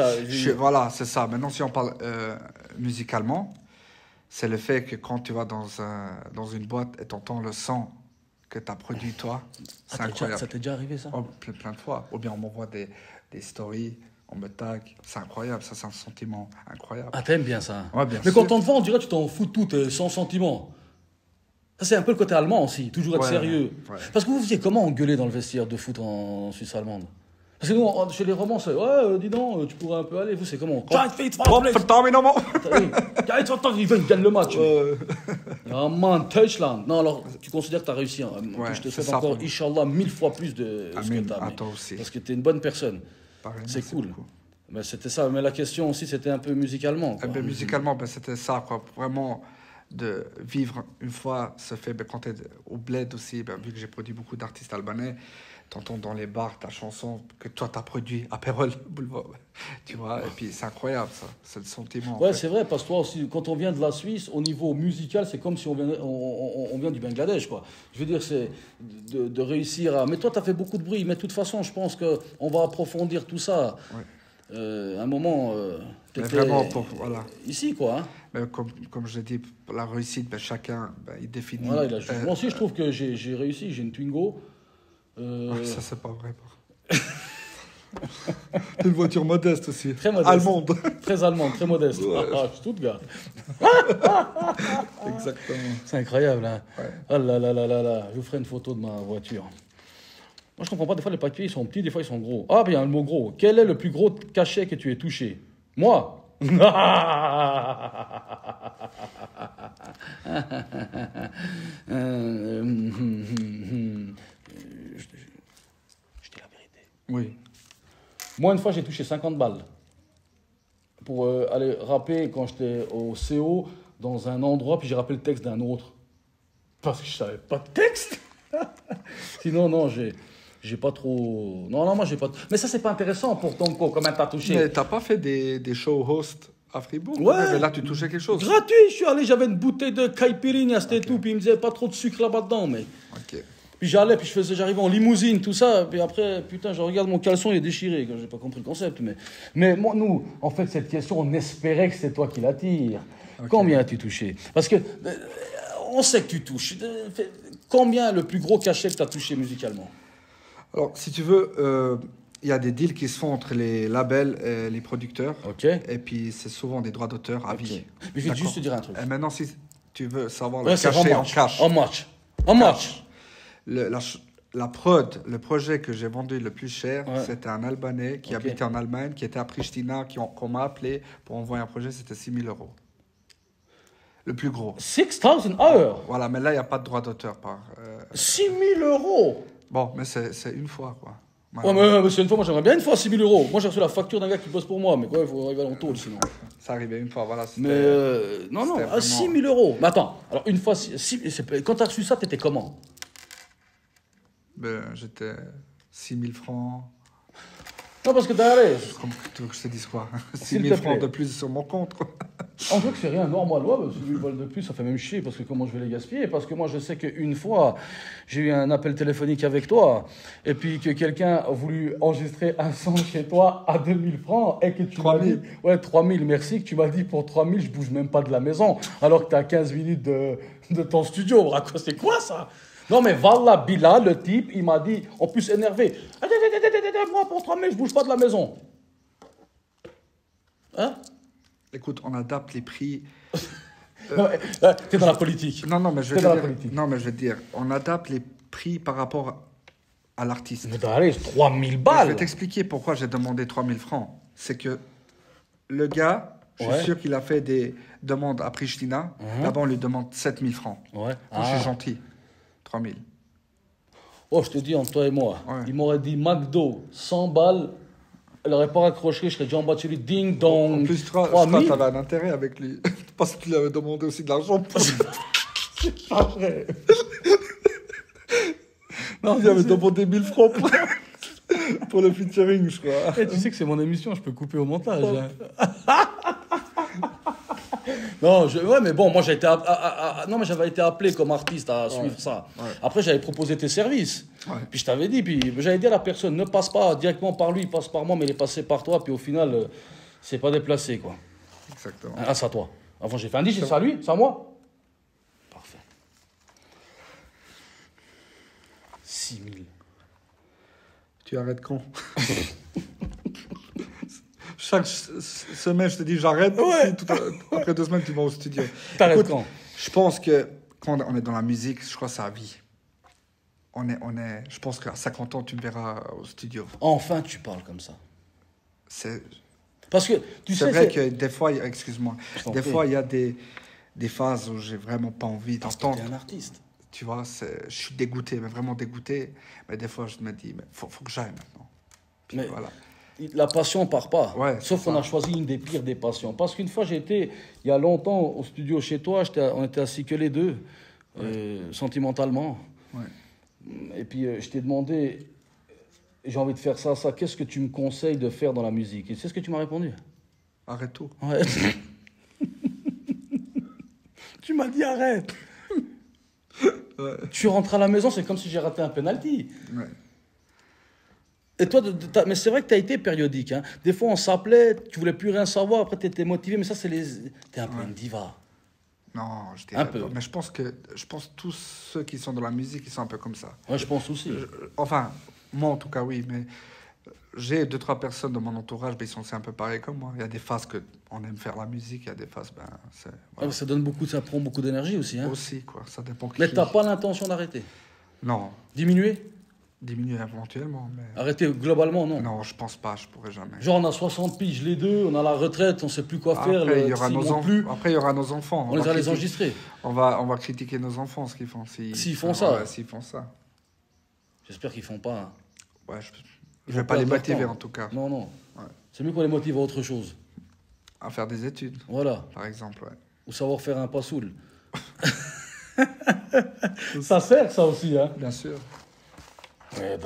Voilà, c'est ça. Maintenant, si on parle musicalement, c'est le fait que quand tu vas dans une boîte et t'entends le son que tu as produit toi, c'est incroyable. Ça t'est déjà arrivé, ça? Oh, plein de fois. Ou bien on m'envoie des stories, on me tag. C'est incroyable, ça, c'est un sentiment incroyable. Ah, t'aimes bien ça? Ouais, bien mais sûr. quand on te voit, on dirait que tu t'en fous de tout, sans sentiment. Ça, c'est un peu le côté allemand aussi, toujours être sérieux. Ouais. Parce que vous faisiez comment engueuler dans le vestiaire de foot en Suisse allemande? Parce que nous, chez les Romands, c'est dis donc, tu pourrais un peu aller. Vous, c'est comment? Ils gagnent le match. Ja, man, Deutschland. Non, alors, tu considères que tu as réussi. Je te souhaite encore, Inch'Allah, 1000 fois plus de ce que tu as. Toi aussi. Parce que tu es une bonne personne. C'est cool. Mais c'était ça. Mais la question aussi, c'était un peu musicalement. Quoi. Musicalement, c'était ça, quoi. Vraiment, de vivre une fois ce fait. Quand tu es au bled aussi, vu que j'ai produit beaucoup d'artistes albanais, t'entends dans les bars ta chanson que toi t'as produit à Pérol, tu vois, et puis c'est incroyable ça, c'est le sentiment. Ouais, c'est vrai, parce que toi aussi, quand on vient de la Suisse, au niveau musical, c'est comme si on vient du Bangladesh, quoi. Je veux dire, c'est de réussir à... Mais toi, t'as fait beaucoup de bruit, mais de toute façon, je pense qu'on va approfondir tout ça. Ouais. Un moment, t'étais vraiment voilà. Ici, quoi. Hein. Mais comme je l'ai dit, la réussite, il définit... Voilà, moi aussi, je trouve que j'ai réussi, j'ai une Twingo. Ça, c'est pas vrai. Une voiture modeste aussi. Très modeste. Allemande. Très allemande, très modeste. Ouais. Stuttgart. Exactement. C'est incroyable, hein. Ouais. Ah là là là là là. Je vous ferai une photo de ma voiture. Moi, je comprends pas. Des fois, les papiers, ils sont petits, des fois, ils sont gros. Ah, bien, le mot gros. Quel est le plus gros cachet que tu aies touché? Moi. Je dis la vérité. Oui. Moi, une fois, j'ai touché 50 balles pour aller rapper quand j'étais au CO dans un endroit, puis j'ai rappelé le texte d'un autre. Parce que je savais pas de texte. Sinon, non, j'ai pas trop... Non, moi, j'ai pas... Mais ça, c'est pas intéressant pour ton co, comment t'as touché. Mais t'as pas fait des shows host à Fribourg? Ouais. Mais là, tu touchais quelque chose. Gratuit, je suis allé, j'avais une bouteille de caipirinha, c'était tout, puis il me disait pas trop de sucre là-bas dedans, mais... Ok. Puis j'allais, puis j'arrivais en limousine, tout ça, puis après, putain, je regarde mon caleçon, il est déchiré, j'ai pas compris le concept, mais moi, nous, en fait, cette question, on espérait que c'est toi qui la tire. Okay. Combien as-tu touché? Parce que, on sait que tu touches. Combien le plus gros cachet que tu as touché musicalement? Alors, si tu veux, il y a des deals qui se font entre les labels et les producteurs. Ok. Et puis, c'est souvent des droits d'auteur à vie. Mais je vais juste te dire un truc. Et maintenant, si tu veux savoir le cachet en cash. En match. La prod, le projet que j'ai vendu le plus cher, c'était un Albanais qui habitait en Allemagne, qui était à Pristina, qu'on m'a appelé pour envoyer un projet, c'était 6 000 €. Le plus gros. 6 000 €. Voilà, mais là, il n'y a pas de droit d'auteur. 6 000 €. Bon, mais c'est une fois, quoi. Ouais, mais c'est une fois, moi j'aimerais bien une fois 6 000 €. Moi j'ai reçu la facture d'un gars qui bosse pour moi, mais quoi, il faut arriver à l'entour sinon. Ça arrivait une fois, voilà. Mais non, vraiment... 6 000 €. Mais attends, alors une fois, quand t'as reçu ça, t'étais comment? J'étais 6 000 francs. Non, parce que t'as allé. Comme tu veux que je te dise quoi? 6 S'il 000 te francs plaît. de plus sur mon compte. En fait, c'est rien, normal. Ouais, bah, si 8 balles de plus, ça fait même chier, parce que comment je vais les gaspiller? Parce que moi, je sais qu'une fois, j'ai eu un appel téléphonique avec toi, et puis que quelqu'un a voulu enregistrer un son chez toi à 2000 francs, et que tu m'as 3 000. dit, ouais, 3000, merci, que tu m'as dit pour 3000, je bouge même pas de la maison, alors que t'es à 15 minutes de ton studio. Braco, c'est quoi ça? Non, mais Wallah Bila, le type, il m'a dit, en plus énervé, moi, pour 3000, je bouge pas de la maison. Hein? Écoute, on adapte les prix. Non, t'es dans la politique. Non, mais je T'es vais dans te la dire, politique. non, mais je vais te dire, on adapte les prix par rapport à l'artiste. Mais allez, 3000 Je balles. vais t'expliquer pourquoi j'ai demandé 3 000 francs. C'est que le gars, je Ouais. suis sûr qu'il a fait des demandes à Pristina. Là-bas, on lui demande 7 000 francs. Ouais. Moi, je suis gentil. 3 000. Oh, je te dis, entre toi et moi, Ouais. il m'aurait dit McDo, 100 balles, elle n'aurait pas raccroché, je serais déjà en bas de chez lui, ding dong. En plus, toi, 3000. tu avais un intérêt avec lui. Parce que tu lui avais demandé aussi de l'argent. Après. Non, Il avait demandé 1000 francs pour le featuring, je crois. tu sais que c'est mon émission, je peux couper au montage. Hein. Non, ouais, mais bon, moi j'ai été, non, mais j'avais été appelé comme artiste à suivre ça. Ouais. Après, j'avais proposé tes services. Ouais. Puis je t'avais dit, puis j'avais dit à la personne, ne passe pas directement par lui, passe par moi, mais il est passé par toi. Puis au final, c'est pas déplacé, quoi. Exactement. Ah, c'est à toi. Avant, j'ai fait un dit, c'est à lui, c'est à moi. Parfait. 6 000. Tu arrêtes quand? Chaque semaine, je te dis j'arrête. Ouais. Après 2 semaines, tu vas au studio. T'arrêtes Écoute, quand? Je pense que quand on est dans la musique, je crois que c'est à vie. Je pense qu'à 50 ans, tu me verras au studio. Enfin, tu parles comme ça. C'est Parce que, tu sais, vrai que des fois, excuse-moi, Je t'en des prie. fois, il y a des phases où j'ai vraiment pas envie d'entendre. t'es un artiste. Tu vois, je suis dégoûté, mais vraiment dégoûté. Mais des fois, je me dis, mais faut que j'aille maintenant. Puis Mais voilà. la passion part pas. Ouais, Sauf c'est qu'on ça. a choisi une des pires des passions. Parce qu'une fois, j'ai été, il y a longtemps, au studio chez toi, on était assis que les deux, sentimentalement. Ouais. Et puis, je t'ai demandé, j'ai envie de faire ça, qu'est-ce que tu me conseilles de faire dans la musique? Et c'est ce que tu m'as répondu. Arrête tout. Ouais. Tu m'as dit arrête. Ouais. Tu rentres à la maison, c'est comme si j'ai raté un penalty. Ouais. Et toi, mais c'est vrai que tu as été périodique. Hein. Des fois, on s'appelait, tu voulais plus rien savoir, après tu étais motivé, mais ça, c'est les. T'es un peu une diva. Non, je Un dirais peu. pas. Mais je pense que tous ceux qui sont dans la musique, ils sont un peu comme ça. Ouais, je pense aussi. Enfin, moi en tout cas, oui, mais j'ai 2-3 personnes dans mon entourage, ben, ils sont aussi un peu pareils comme moi. Il y a des phases qu'on aime faire la musique, il y a des phases, ben, c'est. Ouais, ça donne beaucoup, ça prend beaucoup d'énergie aussi. Hein. Aussi, quoi. Ça dépend qui. Mais t'as pas l'intention d'arrêter. Non, Diminuer? diminuer éventuellement, mais. Arrêter globalement, non. Non, je pense pas, je pourrais jamais. Genre, on a 60 piges les deux, on a la retraite, on sait plus quoi faire. Après, il y aura s'ils nos montent plus, Après, il y aura nos enfants. on les va a les critiquer- enregistrés. On va critiquer nos enfants, ce qu'ils font. S'ils font ça. Ouais, s'ils font ça. J'espère qu'ils font pas. Hein. Ouais, je Ils vais vont pas les perdre leur motiver temps. en tout cas. Non, non. Ouais. C'est mieux qu'on les motive à autre chose. À faire des études, Voilà. par exemple, ouais. Ou savoir faire un passoul. Ça sert, ça aussi, hein. Bien sûr. Ouais,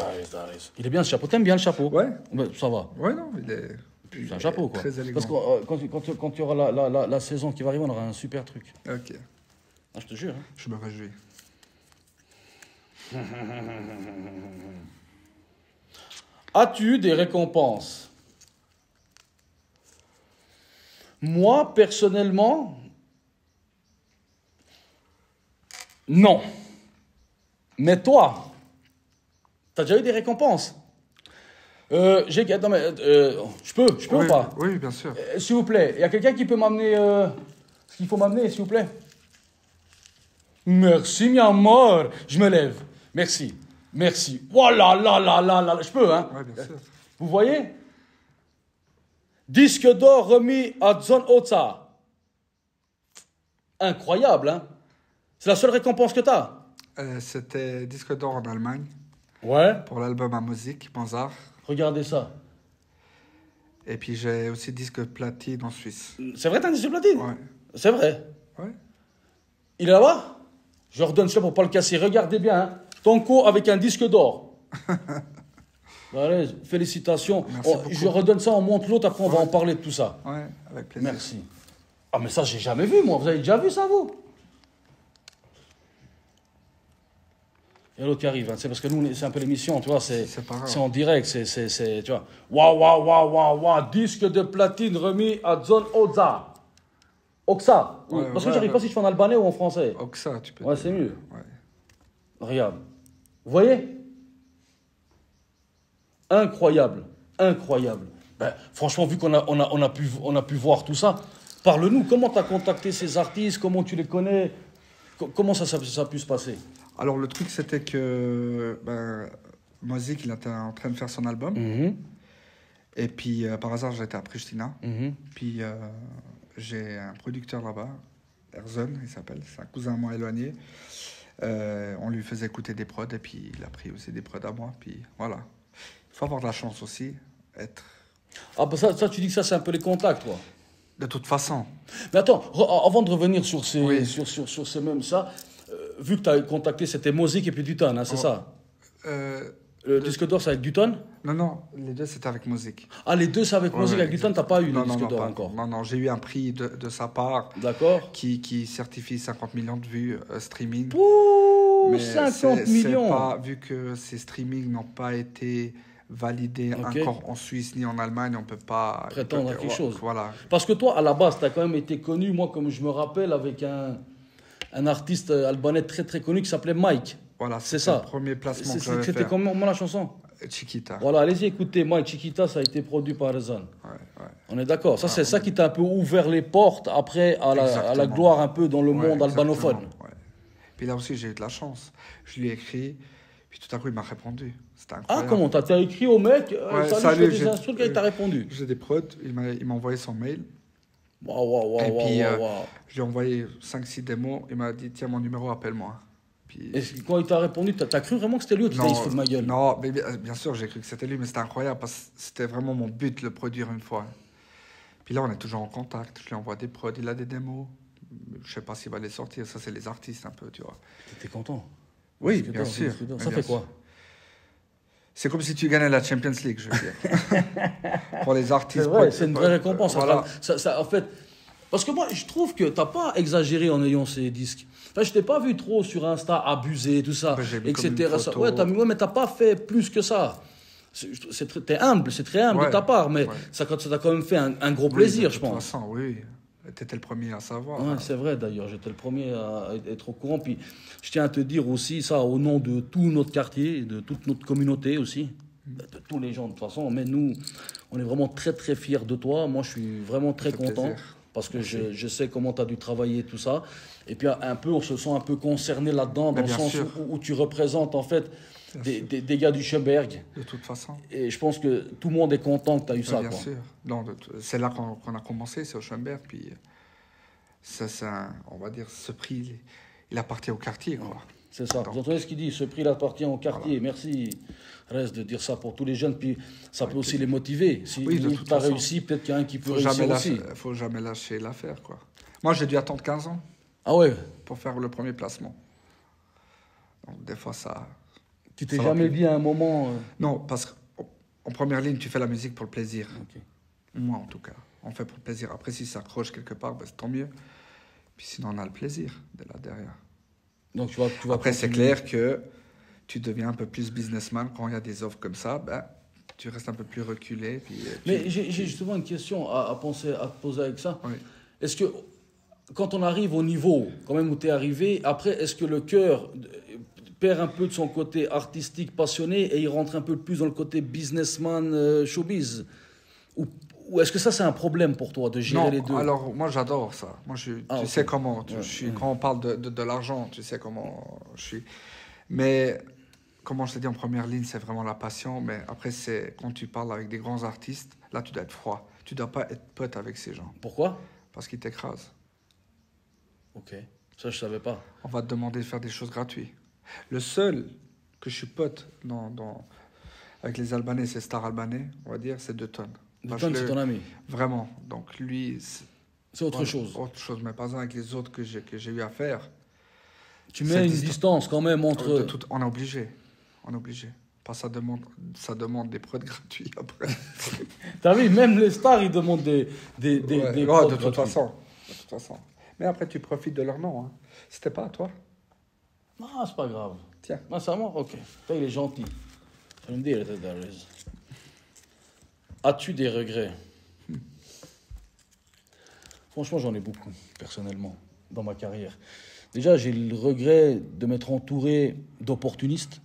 il est bien ce chapeau. T'aimes bien le chapeau? Ouais. Ça va. Ouais, non, il est. C'est un chapeau, quoi. Très élégant. Parce que quand il y aura la saison qui va arriver, on aura un super truc. Ok, Ah, je te jure. Hein. je me réjouis. As-tu eu des récompenses? Moi, personnellement, non. Mais toi, t'as déjà eu des récompenses? Non, mais, je peux Oui, ou pas? oui, bien sûr. S'il vous plaît, il y a quelqu'un qui peut m'amener ce qu'il faut m'amener, s'il vous plaît? Merci, mi amor. Je me lève. Merci. Merci. Oh là là là là là. Je peux, hein? Ouais, bien sûr. Vous voyez? Disque d'or remis à Zon Oza. Incroyable, hein? C'est la seule récompense que tu as? C'était disque d'or en Allemagne Ouais. pour l'album à musique, Mozart. Regardez ça. Et puis j'ai aussi disque platine en Suisse. C'est vrai, t'as un disque de platine? Ouais. C'est vrai. Ouais. Il est là-bas? Je redonne ça pour pas le casser. Regardez bien, hein. Tonko avec un disque d'or. Allez, félicitations. Merci beaucoup. Je redonne ça, on monte l'autre, après on va en parler de tout ça. Ouais, avec plaisir. Merci. Ah, mais ça, j'ai jamais vu, moi. Vous avez déjà vu ça, vous? Il y a l'autre qui arrive, hein. C'est parce que nous, c'est un peu l'émission, tu vois, c'est en direct, tu vois. Waouh, disque de platine remis à Zone Oxa. Oxa. Parce que j'arrive pas si je fais en albanais ou en français. Oxa, tu peux Ouais, dire. c'est mieux. Ouais. Regarde. Vous voyez? Incroyable. Ben, franchement, vu qu'on a pu voir tout ça, parle-nous, comment tu as contacté ces artistes, comment tu les connais, comment ça a pu se passer? Alors, le truc, c'était que Mozik, il était en train de faire son album. Et puis, par hasard, j'étais à Pristina. Puis, j'ai un producteur là-bas, Erzen, il s'appelle. C'est un cousin à moi éloigné. On lui faisait écouter des prods et puis il a pris aussi des prods à moi. Puis, voilà. Il faut avoir de la chance aussi. Ah, bah ça, tu dis que ça, c'est un peu les contacts, toi. De toute façon. Mais attends, avant de revenir sur sur ces mêmes ça, vu que tu as contacté, c'était Mozik et puis Dutton, hein, c'est ça? Le disque d'or, c'est avec Dutton? Non, les deux, c'était avec Mozik. Ah, les deux, c'est avec Mozik, avec Dutton, t'as pas eu le disque d'or encore? Non, j'ai eu un prix de sa part. D'accord. Qui certifie 50 millions de vues streaming. Pouh, mais 50 millions. Pas, vu que ces streamings n'ont pas été validés encore en Suisse ni en Allemagne, on ne peut pas prétendre à quelque chose. Voilà. Parce que toi, à la base, tu as quand même été connu, moi, comme je me rappelle, avec un artiste albanais très très connu qui s'appelait Mike. Voilà, c'est ça. Le premier placement que j'avais fait. C'était comment la chanson? Chiquita. Voilà, allez-y, écoutez, Mike, Chiquita, ça a été produit par Rezan. Ouais. On est d'accord. Ça, c'est ça qui t'a un peu ouvert les portes après à la gloire un peu dans le monde albanophone. Ouais. Puis là aussi, j'ai eu de la chance. Je lui ai écrit, puis tout à coup, il m'a répondu. C'était incroyable. Ah, comment t'as écrit au mec salut, je fais des insultes, il t'a répondu. J'ai des prods, il m'a envoyé son mail. Waouh. Et puis, je lui ai envoyé 5-6 démos. Il m'a dit, tiens, mon numéro, appelle-moi. Puis... Et quand il t'a répondu, t'as cru vraiment que c'était lui ou tu t'es dit, il se fout de ma gueule? Non, mais bien sûr, j'ai cru que c'était lui, mais c'était incroyable parce que c'était vraiment mon but de le produire une fois. Puis là, on est toujours en contact. Je lui envoie des prods, il a des démos. Je sais pas s'il va les sortir. Ça, c'est les artistes un peu, tu vois. T'es content? Oui, bien sûr. Ça fait quoi? C'est comme si tu gagnais la Champions League, je veux dire. Pour les artistes. C'est vrai, c'est une vraie récompense. Voilà. En fait, parce que moi, je trouve que t'as pas exagéré en ayant ces disques. Enfin, je t'ai pas vu trop sur Insta abuser, tout ça, etc. Mais t'as pas fait plus que ça. T'es humble, c'est très humble de ta part, mais ça t'a quand même fait un gros plaisir, je pense. De toute façon, oui. T'étais le premier à savoir. Ouais, c'est vrai d'ailleurs, j'étais le premier à être au courant. Puis je tiens à te dire aussi ça au nom de tout notre quartier, de toute notre communauté aussi, de tous les gens de toute façon. Mais nous, on est vraiment très très fiers de toi. Moi, je suis vraiment très content. Plaisir. Parce que je sais comment tu as dû travailler tout ça. Et puis un peu, on se sent un peu concerné là-dedans, dans le sens où tu représentes en fait des gars du Schönberg. De toute façon. Et je pense que tout le monde est content que tu as eu ça. Bien sûr. C'est là qu'on a commencé, c'est au Schönberg. Puis on va dire, ce prix, il appartient au quartier, quoi. C'est ça. Vous entendez ce qu'il dit? Ce prix, il appartient au quartier. Voilà. Merci, Reste, de dire ça pour tous les jeunes. Puis ça peut aussi les motiver. Si tu as réussi, peut-être qu'il y a un qui peut réussir aussi. Il ne faut jamais lâcher l'affaire, quoi. Moi, j'ai dû attendre 15 ans. Ah ouais? Pour faire le premier placement. Donc, des fois, ça... Tu t'es jamais dit à un moment... Non, parce qu'en première ligne, tu fais la musique pour le plaisir. Okay. Moi, en tout cas. On fait pour le plaisir. Après, si ça accroche quelque part, c'est tant mieux. Puis sinon, on a le plaisir de là derrière. Donc, tu vas après, c'est clair que tu deviens un peu plus businessman quand il y a des offres comme ça. Tu restes un peu plus reculé. Puis, mais j'ai justement une question à te poser avec ça. Oui. Est-ce que, quand on arrive au niveau quand même où tu es arrivé, après, est-ce que le cœur perd un peu de son côté artistique passionné et il rentre un peu plus dans le côté businessman showbiz? Ou est-ce que ça, c'est un problème pour toi de gérer les deux? Non, alors moi, j'adore ça. Moi, tu sais comment je suis. Quand on parle de l'argent, tu sais comment je suis. Mais, comme je t'ai dit, en première ligne, c'est vraiment la passion. Mais après, c'est quand tu parles avec des grands artistes, là, tu dois être froid. Tu ne dois pas être pote avec ces gens. Pourquoi? Parce qu'ils t'écrasent. Ok, ça, je ne savais pas. On va te demander de faire des choses gratuites. Le seul que je suis pote avec les Albanais, ces stars albanais, on va dire, c'est Dutton. Dutton, c'est ton ami? Vraiment. Donc, lui... C'est autre chose. Autre chose, mais pas avec les autres que j'ai eu à faire. Tu mets une distance quand même entre... On est obligé. ça demande des prods gratuits après. T'as vu, même les stars, ils demandent des prods de toute gratuits. façon. De toute façon. Mais après, tu profites de leur nom. Hein. C'était pas à toi. Non, c'est pas grave. Tiens. Ah, ça marche, ok. Toi, il est gentil. Je vais me dire, as-tu des regrets? Franchement, j'en ai beaucoup, personnellement, dans ma carrière. Déjà, j'ai le regret de m'être entouré d'opportunistes.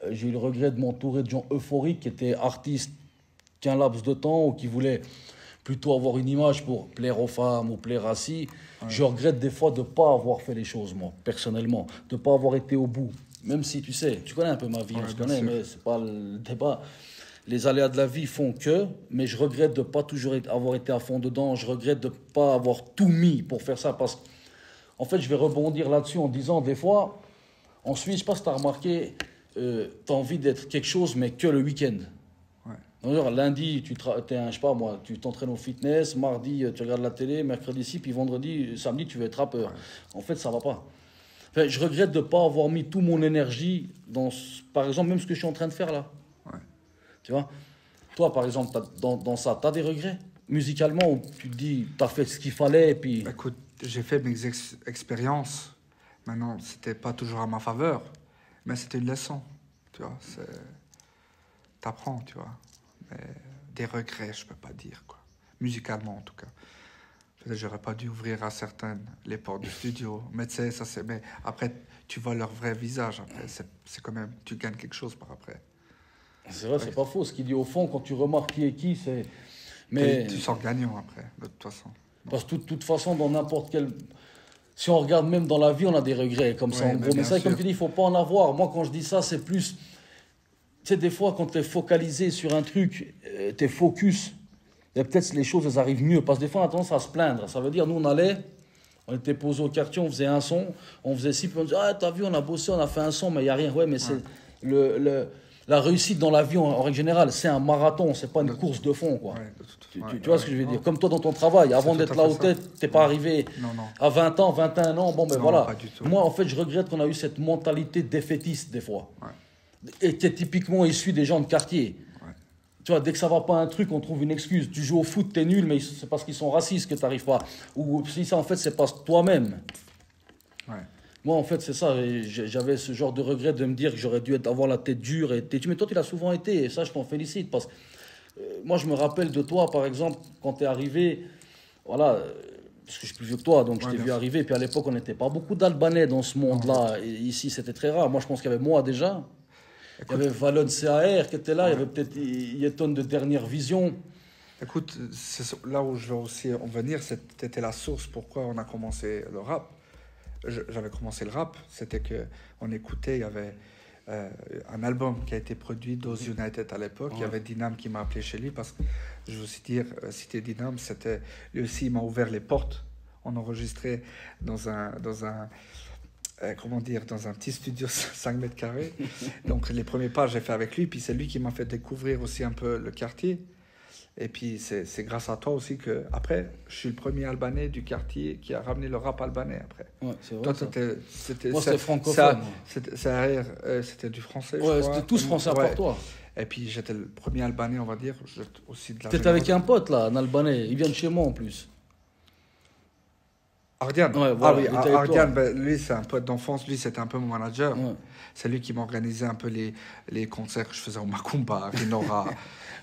J'ai eu le regret de m'entourer de gens euphoriques qui étaient artistes qu'un laps de temps ou qui voulaient plutôt avoir une image pour plaire aux femmes ou plaire à si. Ouais. Je regrette des fois de ne pas avoir fait les choses, moi, personnellement, de ne pas avoir été au bout. Même si, tu sais, tu connais un peu ma vie, on se connaît, mais ce n'est pas le débat. Les aléas de la vie font que, mais je regrette de ne pas toujours avoir été à fond dedans. Je regrette de ne pas avoir tout mis pour faire ça. Parce qu'en fait, je vais rebondir là-dessus en disant, des fois, en Suisse, je ne sais pas si tu as remarqué, tu as envie d'être quelque chose, mais que le week-end. Ouais. Genre, lundi, je sais pas moi, tu t'entraînes au fitness, mardi, tu regardes la télé, mercredi, ici, puis vendredi, samedi, tu veux être rappeur. Ouais. En fait, ça ne va pas. Enfin, je regrette de ne pas avoir mis toute mon énergie dans, par exemple, même ce que je suis en train de faire là. Tu vois, toi, par exemple, dans ça, tu as des regrets musicalement ou tu te dis, tu as fait ce qu'il fallait et puis... Écoute, j'ai fait mes expériences. Maintenant, c'était pas toujours à ma faveur, mais c'était une leçon. Tu vois, t'apprends, tu vois. Mais des regrets, je peux pas dire, quoi. Musicalement, en tout cas. Peut-être j'aurais pas dû ouvrir à certaines les portes du studio. Mais tu sais, ça c'est... Mais après, tu vois leur vrai visage. Après, c'est quand même... Tu gagnes quelque chose par après. C'est vrai, c'est pas faux. Ce qu'il dit au fond, quand tu remarques qui est qui, c'est... Mais... Tu sors gagnant après, de toute façon. Parce que de toute façon, dans n'importe quel... Si on regarde même dans la vie, on a des regrets comme ça, en gros. Mais ça, comme tu dis, il faut pas en avoir. Moi, quand je dis ça, c'est plus... Tu sais, des fois, quand tu es focalisé sur un truc, tu es focus, et peut-être les choses, elles arrivent mieux. Parce que des fois, on a tendance à se plaindre. Ça veut dire, nous, on était posé au quartier, on faisait un son, on faisait ci, puis on disait, ah, t'as vu, on a bossé, on a fait un son, mais il n'y a rien. Ouais, mais c'est la réussite dans la vie, en règle générale, c'est un marathon, c'est pas une course de fond, quoi. Tu vois ce que je veux dire? Comme toi dans ton travail, avant d'être là où t'es pas arrivé à 20 ans, 21 ans, bon ben voilà. Moi, en fait, je regrette qu'on a eu cette mentalité défaitiste, des fois. Et qui est typiquement issue des gens de quartier. Tu vois, dès que ça va pas un truc, on trouve une excuse. Tu joues au foot, t'es nul, mais c'est parce qu'ils sont racistes que t'arrives pas. Ou si ça, en fait, c'est parce que toi-même. Moi, en fait, c'est ça. J'avais ce genre de regret de me dire que j'aurais dû avoir la tête dure et têtue. Mais toi, tu l'as souvent été. Et ça, je t'en félicite. Parce que moi, je me rappelle de toi, par exemple, quand tu es arrivé. Voilà, parce que je suis plus vieux que toi, donc je t'ai vu arriver. Puis à l'époque, on n'était pas beaucoup d'Albanais dans ce monde-là. Et ici, c'était très rare. Moi, je pense qu'il y avait moi déjà. Écoute, il y avait Valon CAR qui était là. Il y avait peut-être Yeton de Dernière Vision. Écoute, c'est là où je veux aussi en venir. C'était la source pourquoi on a commencé le rap. J'avais commencé le rap, c'était qu'on écoutait, il y avait un album qui a été produit d'Oz United à l'époque. Il y avait Dinam qui m'a appelé chez lui parce que, je veux aussi dire, citer Dinam, lui aussi, il m'a ouvert les portes. On enregistrait dans un petit studio 5 mètres carrés. Donc les premiers pas, j'ai fait avec lui, puis c'est lui qui m'a fait découvrir aussi un peu le quartier. Et puis, c'est grâce à toi aussi que, après, je suis le premier Albanais du quartier qui a ramené le rap albanais après. Ouais, c'est vrai. Toi, moi, c'était francophone. C'était du français, je crois. C'était tous français à part toi. Et puis, j'étais le premier Albanais, on va dire, aussi de la T'étais avec un pote, là, un Albanais. Il vient de chez moi, en plus. Ardian. Ouais, voilà, Ardian, lui, c'est un pote d'enfance. Lui, c'était un peu mon manager. Ouais. C'est lui qui m'organisait un peu les concerts que je faisais au Macumba, Rinora.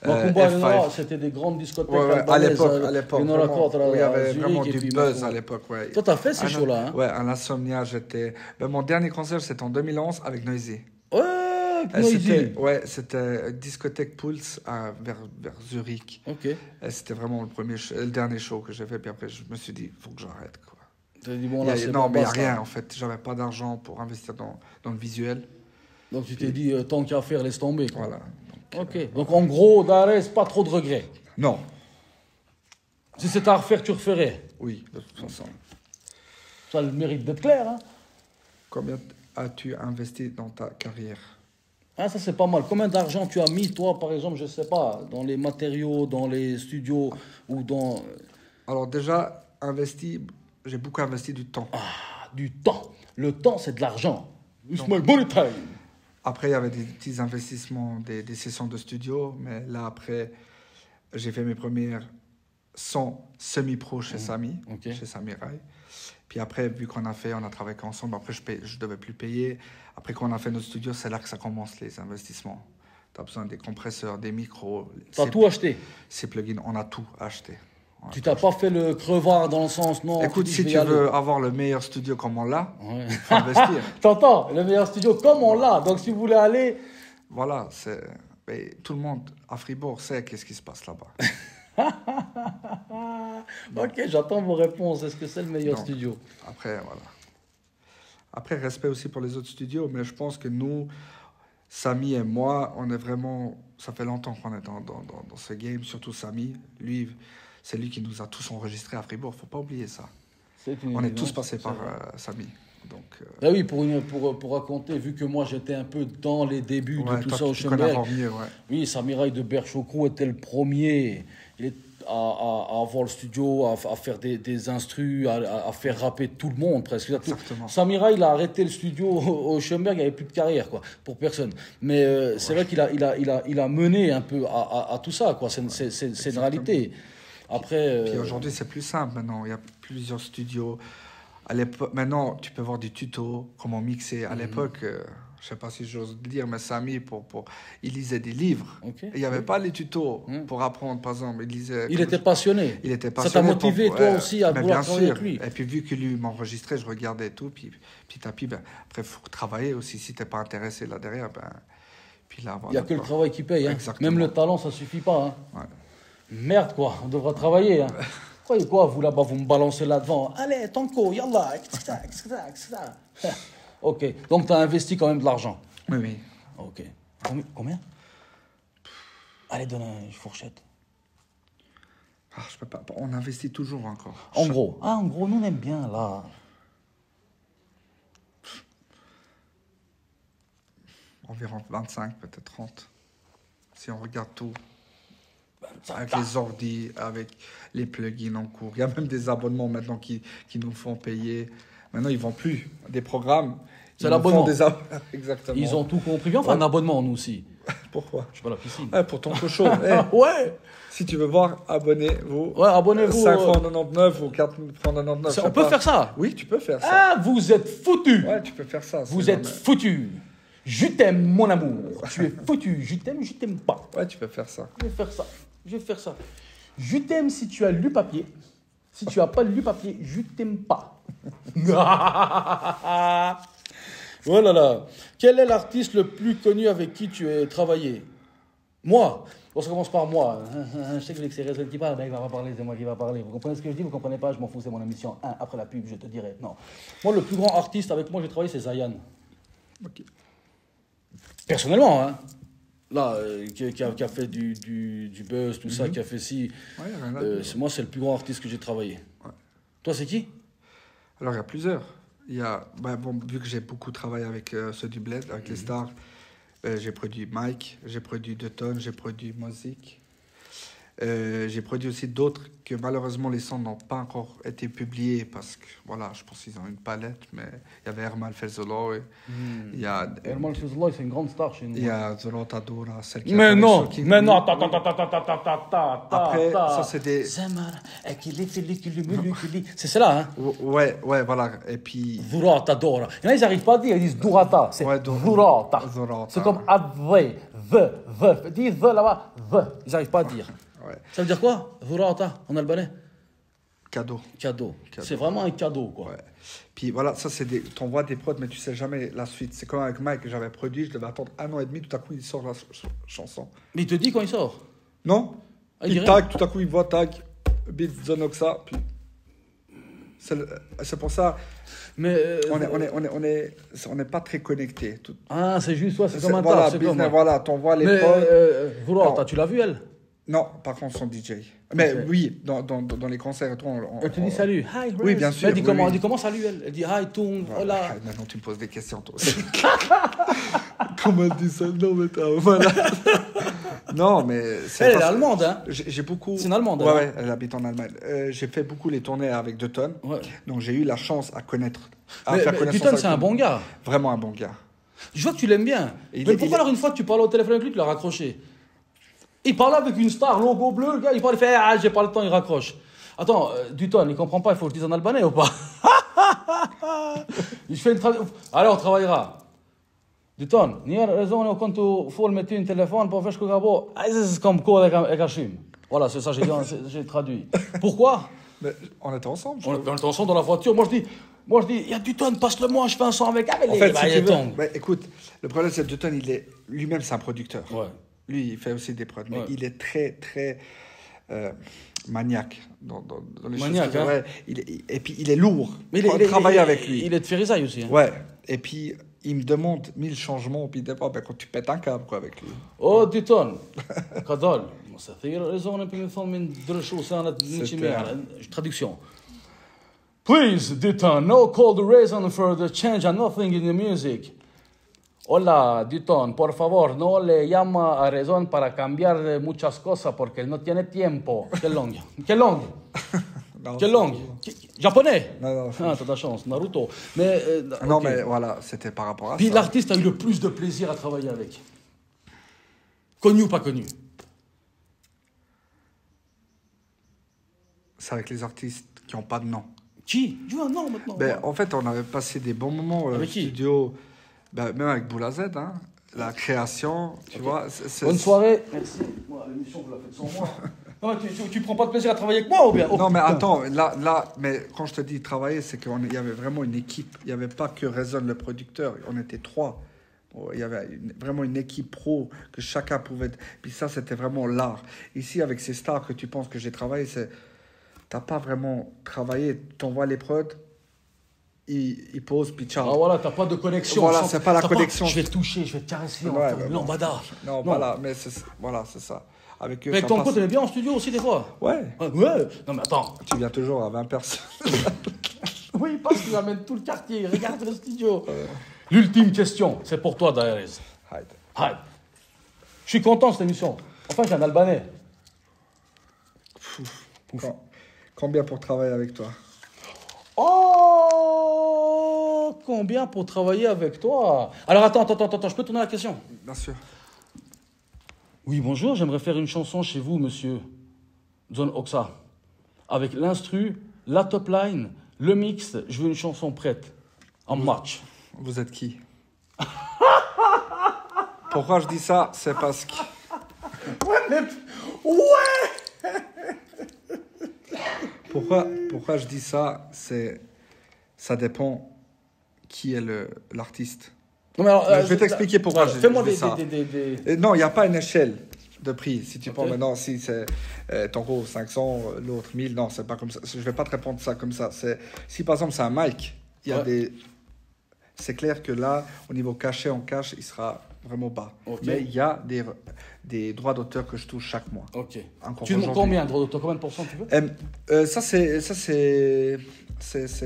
Macumba, c'était des grandes discothèques albanaises. À l'époque. Il y avait vraiment du buzz à l'époque. Ouais. Toi, t'as fait ces shows-là, hein? Ouais, à l'Insomnia, j'étais... mon dernier concert, c'était en 2011 avec Noisy. Ouais, Noisy. C'était discothèque Pulse vers Zurich. Ok. Et c'était vraiment le dernier show que j'ai fait. Puis après, je me suis dit, il faut que j'arrête, quoi. T'as dit, bon, là, mais il n'y a rien, en fait. J'avais pas d'argent pour investir dans le visuel. Donc, tu t'es dit, tant qu'à faire, laisse tomber, quoi. Voilà. Donc en gros, d'Arès, pas trop de regrets. Non. Si c'était à refaire, tu referais. Oui, de toute façon. Ça a le mérite d'être clair, hein. Combien as-tu investi dans ta carrière? Ah, ça, c'est pas mal. Combien d'argent tu as mis, toi, par exemple, je sais pas, dans les matériaux, dans les studios ou dans... Alors déjà, j'ai beaucoup investi du temps. Ah, du temps. Le temps, c'est de l'argent. It's my money time. Après, il y avait des petits investissements, des sessions de studio. Mais là, après, j'ai fait mes premières 100 semi-pro chez Sami, chez Sami Rai. Puis après, vu qu'on a travaillé ensemble, après, je devais plus payer. Après qu'on a fait notre studio, c'est là que ça commence, les investissements. Tu as besoin des compresseurs, des micros. Tu as tout acheté? Ces plugins, on a tout acheté. Tu t'as pas fait le crevard dans le sens non? Écoute, si tu veux avoir le meilleur studio comme on l'a, il faut investir. T'entends? Le meilleur studio comme on l'a. Donc si vous voulez aller... Voilà, mais tout le monde à Fribourg sait qu'est-ce qui se passe là-bas. Ok, j'attends vos réponses. Est-ce que c'est le meilleur studio? Après, voilà. Après, respect aussi pour les autres studios, mais je pense que nous, Sami et moi, on est vraiment... Ça fait longtemps qu'on est dans ce game, surtout Sami. Lui, c'est lui qui nous a tous enregistrés à Fribourg, il ne faut pas oublier ça. On est tous passés par Sami. Donc, ah oui, pour raconter, vu que moi j'étais un peu dans les débuts de tout ça au Schönberg. Oui, Sami Rai de Berchocrou était le premier à avoir le studio, à faire des instrus, à faire rapper tout le monde presque. Sami Rai, il a arrêté le studio au Schönberg, il n'y avait plus de carrière quoi, pour personne. Mais c'est vrai qu'il a mené un peu à tout ça, quoi. C'est une réalité. Après, puis aujourd'hui, c'est plus simple maintenant. Il y a plusieurs studios. À l'époque, maintenant, tu peux voir des tutos, comment mixer. À l'époque, je ne sais pas si j'ose le dire, mais Sami, il lisait des livres. Il n'y avait pas les tutos pour apprendre, par exemple. Il était passionné. Il était passionné. Ça t'a motivé, toi aussi, à vouloir travailler avec lui. Et puis, vu que lui m'enregistrait, je regardais tout. Puis, petit à petit, après, il faut travailler aussi. Si tu n'es pas intéressé là derrière, puis là, voilà, il n'y a que le travail qui paye. Hein. Même le talent, ça ne suffit pas. Hein. Merde, quoi. On devra travailler. Hein. Croyez quoi, vous là-bas, vous me balancez là-devant. Allez, tanko, yallah, etc. Ok, donc tu as investi quand même de l'argent. Oui. Ok. Combien? Allez, donne une fourchette. Je peux pas. On investit toujours encore. En gros, nous on aime bien là. Environ 25, peut-être 30. Si on regarde tout. Avec les ordis, avec les plugins en cours. Il y a même des abonnements maintenant qui nous font payer. Maintenant, ils ne vendent plus des programmes. C'est l'abonnement. Exactement. Ils ont tout compris. Enfin, un abonnement, nous aussi. Pourquoi? Je suis pas à la piscine. Pour ton show. Ouais. Si tu veux voir, abonnez-vous. Ouais, abonnez-vous. 5,99 ou 4,99. On peut faire ça? Oui, tu peux faire ça. Ah, vous êtes foutus. Ouais, tu peux faire ça. Vous êtes foutus. Je t'aime, mon amour. Tu es foutu. Je t'aime pas. Ouais, tu peux faire ça. Je vais faire ça. Je t'aime si tu as lu papier. Si tu n'as pas lu papier, je t'aime pas. Oh là là. Quel est l'artiste le plus connu avec qui tu as travaillé? Moi. On commence par moi. Je sais que c'est Rézel qui parle, mais il va pas parler, c'est moi qui va parler. Vous comprenez ce que je dis? Vous comprenez pas? Je m'en fous, c'est mon émission. Après la pub, je te dirai. Non. Moi, le plus grand artiste avec moi j'ai travaillé, c'est Zayan. Ok. Personnellement, hein. Là, qui a fait du buzz, tout ça, qui a fait si. Ouais, moi, c'est le plus grand artiste que j'ai travaillé. Ouais. Toi, c'est qui? Alors, il y a plusieurs. Il y a, vu que j'ai beaucoup travaillé avec ceux du Bled, avec les stars, j'ai produit Mike, j'ai produit Deton, j'ai produit Mozik. J'ai produit aussi d'autres que malheureusement les sons n'ont pas encore été publiés parce que voilà, je pense qu'ils ont une palette, mais il y avait Hermal Fezolo. Hermal Fezolo, c'est une grande star chez nous. Il y a Zorota Dora, celle qui mais non, attends. Après, ça c'est des. C'est cela, hein? Ouais, voilà. Et puis. Zorota Dora. Il y en a, ils n'arrivent pas à dire, ils disent Durata. C'est Zorota. C'est comme Adve, V. Dis V là-bas, V. Ils n'arrivent pas à dire. Ouais. Ça veut dire quoi? Zurata en albanais? Cadeau. C'est vraiment un cadeau, quoi. Ouais. Puis voilà, ça c'est des. T'envoies des prods, mais tu sais jamais la suite. C'est comme avec Mike que j'avais produit, je devais attendre 1 an et demi, tout à coup il sort la chanson. Mais il te dit quand il sort? Non. Il tag, tout à coup il voit tag, beat Zonoxa, puis. C'est pour ça. Mais on n'est pas très connectés. C'est juste toi, c'est comme un tas. Voilà, t'envoies les prods. Zurata, tu l'as vu elle? Non, par contre, son DJ. Mais oui, dans les concerts et tout. Elle te dit salut. Hi, oui, bien sûr. Elle dit comment? Elle dit comment salut elle? Elle dit hi, Toon, hola. Maintenant, tu me poses des questions, toi aussi. Comment elle dit ça? Non, mais t'as malade. Non, mais... Elle est allemande, hein? J'ai beaucoup... C'est une allemande, hein? Ouais, elle habite en Allemagne. J'ai fait beaucoup les tournées avec Deton. Ouais. Donc, j'ai eu la chance à connaître... Mais Deton, c'est un bon gars. Vraiment un bon gars. Je vois que tu l'aimes bien. Mais pourquoi alors une fois que tu parlais au téléphone avec lui, tu l'as raccroché? Il parlait avec une star, logo bleu, le gars, il parlait, il fait ah, j'ai pas le temps, il raccroche. Attends, Dutton, il comprend pas, il faut que je dise en albanais ou pas? Je fais une traduction. Alors, on travaillera. Dutton, ni raison quand tu faut le mettre un téléphone pour faire ce que gabo. C'est comme quoi avec Hachim. Voilà, c'est ça, j'ai traduit. Pourquoi? Mais on était ensemble. On était ensemble dans la voiture. Moi, je dis, il y a Dutton, passe-le-moi, je fais un son avec. Ah, mais en fait, si tu veux, écoute, le problème, c'est que Dutton, lui-même, c'est un producteur. Ouais. Lui, il fait aussi des prods, mais Ouais. il est très, très maniaque dans les Maniaque, choses. hein. Ouais, et puis, il est lourd. Mais il travaille avec lui. Il est de Ferisaï aussi. Hein. Ouais, et puis, il me demande 1000 changements, puis des fois, quand tu pètes un câble quoi, avec lui. Oh, Dutton, Kadal, مستثير raison puis me من درشو سنة traduction. Please, Dutton, no call the reason for the change and nothing in the music. Hola, Dutton, por favor, no le llama a razón para cambiar muchas cosas porque no tiene tiempo. Quelle langue? Quelle langue? Non, Quelle langue? Japonais? Non. Ah, t'as de la chance, Naruto. Mais, Non, okay. mais voilà, c'était par rapport à Puis ça. l'artiste a eu le plus de plaisir à travailler avec. Connu ou pas connu? C'est avec les artistes qui n'ont pas de nom. Qui? Dis un nom maintenant. Ben, en fait, on avait passé des bons moments au Avec qui? studio, ben, même avec Boula Z, hein, la création, tu vois. Bonne soirée. Merci. Moi, l'émission, vous la faites sans moi. Non, tu prends pas de plaisir à travailler avec moi ou bien? Non, mais attends, là, mais quand je te dis travailler, c'est qu'il y avait vraiment une équipe. Il n'y avait pas que Raison le producteur, on était 3. Il y avait vraiment une équipe pro que chacun pouvait. Puis ça, c'était vraiment l'art. Ici, avec ces stars que tu penses que j'ai travaillé, t'as pas vraiment travaillé. T'envoies les prods, ils posent, puis ciao. Ah voilà, t'as pas de connexion. Voilà, c'est pas la connexion. Je vais te toucher, je vais te caresser. Ouais, lambada. Non, voilà, mais c'est ça. Avec eux, Mais ça ton passe. pote, t'aimais bien en studio aussi des fois? Ouais. Ouais. Non, mais attends. Tu viens toujours à 20 personnes. Oui, parce qu'il amène tout le quartier. Regarde le studio. L'ultime question, c'est pour toi, Daeres. Haydi. Je suis content de cette émission. Enfin, j'ai un Albanais. Combien pour travailler avec toi? Oh, combien pour travailler avec toi? Alors attends, je peux tourner la question? Bien sûr. Oui, bonjour, j'aimerais faire une chanson chez vous, monsieur John Oxa. Avec l'instru, la top line, le mix, je veux une chanson prête. En match. Vous êtes qui? Pourquoi je dis ça? C'est parce que... Ouais. Pourquoi je dis ça? Ça dépend qui est l'artiste. Non, mais alors, je vais t'expliquer pourquoi je dis ça. Non, il n'y a pas une échelle de prix. Si tu prends maintenant, si c'est ton gros 500, l'autre 1000, non, c'est pas comme ça. Je ne vais pas te répondre ça comme ça. Si par exemple c'est un mic, il y a des... C'est clair que là, au niveau cachet, en cash, il sera vraiment bas. Okay. Mais il y a des droits d'auteur que je touche chaque mois. Ok. Tu demandes combien de droits d'auteur? Combien de pourcents tu veux? Ça, c'est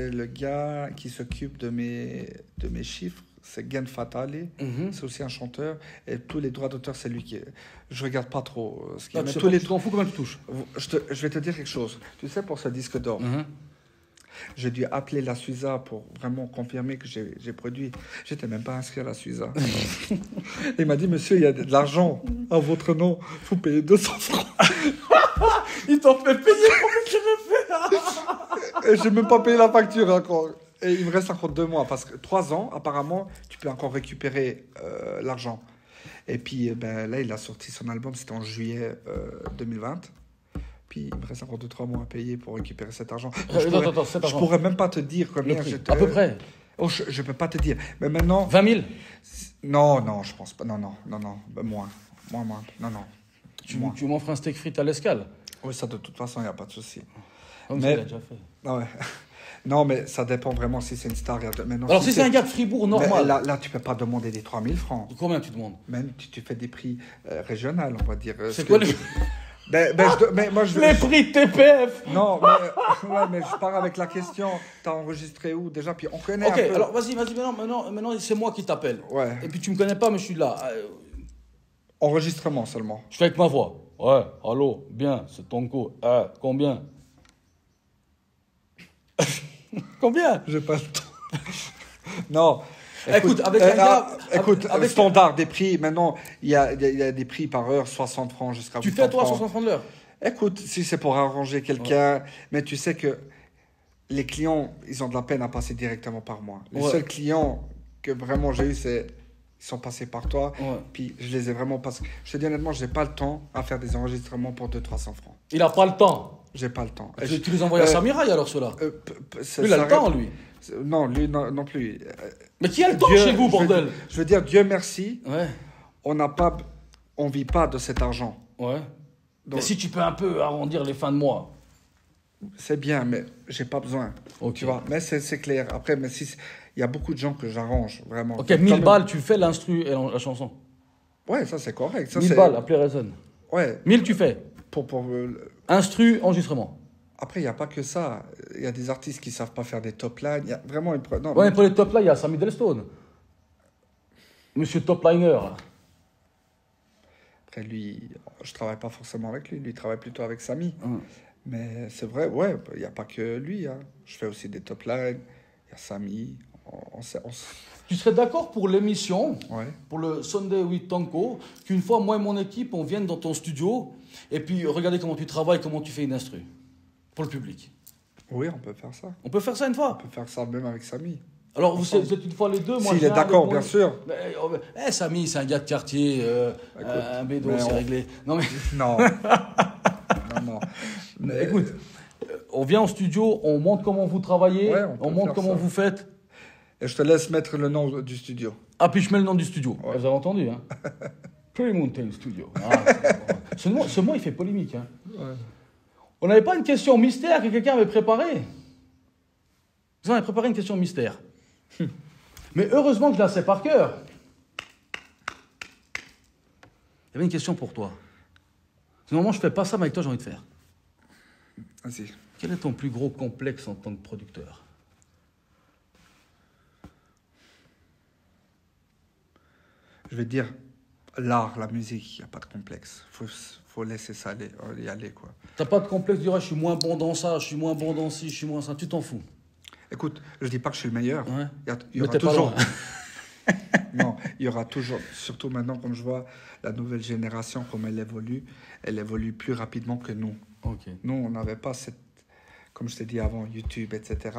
le gars qui s'occupe de mes chiffres. C'est Gen Fatale. C'est aussi un chanteur. Et tous les droits d'auteur, c'est lui qui... Je regarde pas trop ce qu'il y a. Tu t'en fous combien tu touches? Je vais te dire quelque chose. Tu sais, pour ce disque d'or, j'ai dû appeler la Suiza pour vraiment confirmer que j'ai produit. J'étais même pas inscrit à la Suiza. Il m'a dit, monsieur, il y a de l'argent à votre nom. Il faut payer 200 francs. Il t'en fait payer pour que tu refais. Et j'ai même pas payé la facture encore. Et il me reste encore 2 mois. Parce que 3 ans, apparemment, tu peux encore récupérer l'argent. Et puis, là, il a sorti son album. C'était en juillet 2020. Puis il me reste encore 2-3 mois à payer pour récupérer cet argent. Je pourrais même pas te dire combien j'étais. À peu près. Oh, je peux pas te dire. Mais maintenant. 20 000. Non, je pense pas. Non. Moins. Non. Tu m'offres un steak frites à l'escale? Oui, ça de toute façon, il n'y a pas de souci. Mais il a déjà fait. Ah ouais. Non, mais ça dépend vraiment si c'est une star. Alors, si c'est un gars de Fribourg normal. Là, tu peux pas demander des 3 000 francs. Combien tu demandes? Même tu fais des prix régionaux, on va dire. C'est quoi les... mais moi, les prix TPF. Non, mais je pars avec la question. T'as enregistré où déjà? Puis on connaît. Ok, alors vas-y, maintenant c'est moi qui t'appelle. Ouais. Et puis tu me connais pas, mais je suis là. Enregistrement seulement. Je fais avec ma voix. Ouais, allô, bien, c'est ton coup. Combien? Combien? J'ai pas le temps. Non. Écoute, avec un gars... Écoute, avec- standard des prix, maintenant, il y a des prix par heure, 60 francs jusqu'à 80 Tu francs. fais toi 60 francs de l'heure? Écoute, si c'est pour arranger quelqu'un, mais tu sais que les clients, ils ont de la peine à passer directement par moi. Les Ouais. seuls clients que vraiment j'ai eu, ils sont passés par toi. Ouais. Puis je les ai vraiment passés. Je te dis honnêtement, j'ai pas le temps à faire des enregistrements pour 200-300 francs. Il a pas le temps. J'ai pas le temps. Tu les envoies à Samiraï alors ceux-là. Lui, il a le temps, lui. Non, lui non plus. Mais qui a le temps Dieu- chez vous, je bordel? je veux dire, Dieu merci, Ouais. on vit pas de cet argent. Ouais. Donc, Mais si tu peux un peu arrondir les fins de mois. c'est bien, mais j'ai pas besoin. Ok. Tu vois, mais c'est clair. Après, mais si il y a beaucoup de gens que j'arrange, vraiment. Ok, Comme 1000 balles, tu fais l'instru et la chanson. Ouais, ça c'est correct. Ça, 1000 c'est- balles, appelez Raison. Ouais, 1000 tu fais. pour Instru, enregistrement. Après, il n'y a pas que ça. Il y a des artistes qui savent pas faire des top lines. Il y a vraiment une... Non, Ouais, mais pour les top là, il y a Sammy Delstone. Monsieur Topliner. là. Après, lui, je travaille pas forcément avec lui. Lui, il travaille plutôt avec Samy. Hum. Mais c'est vrai, ouais, il n'y a pas que lui. Hein. Je fais aussi des top lines. Il y a Samy. Tu serais d'accord pour l'émission, Ouais. pour le Sunday with Tanko, qu'une fois, moi et mon équipe, on vienne dans ton studio et puis regarder comment tu travailles, comment tu fais une instru pour le public. Oui, on peut faire ça. On peut faire ça une fois. On peut faire ça même avec Samy. Alors, vous êtes une fois les deux, moi S'il je est viens d'accord, avec bien mon- sûr. Mais, Samy, c'est un gars de quartier, Écoute, un bédo, mais c'est on- réglé. Non, mais Non. non. Mais, écoute, on vient au studio, on montre comment vous travaillez, Ouais, on peut on montre faire comment ça. vous faites. Et je te laisse mettre le nom du studio. Ah, puis je mets le nom du studio. Ouais. Vous avez entendu, hein? Prairie Mountain Studio. Ah, ce mot, il fait polémique, hein? Ouais. On n'avait pas une question mystère que quelqu'un avait préparée? Vous avez préparé une question mystère. Mais heureusement que je la sais par cœur. Il y avait une question pour toi. Normalement, je fais pas ça, mais avec toi, j'ai envie de faire. Vas-y. Quel est ton plus gros complexe en tant que producteur? Je vais dire l'art, la musique, il n'y a pas de complexe. Faut laisser ça y aller, quoi. T'as pas de complexe de dire, ah, je suis moins bon dans ça, je suis moins bon dans ci, je suis moins ça. Tu t'en fous. Écoute, je dis pas que je suis le meilleur. Ouais. Il y Mais aura t'es pas toujours. loin. Non, il y aura toujours. Surtout maintenant, comme je vois la nouvelle génération, comme elle évolue plus rapidement que nous. Ok. Nous, on n'avait pas cette, comme je t'ai dit avant, YouTube, etc.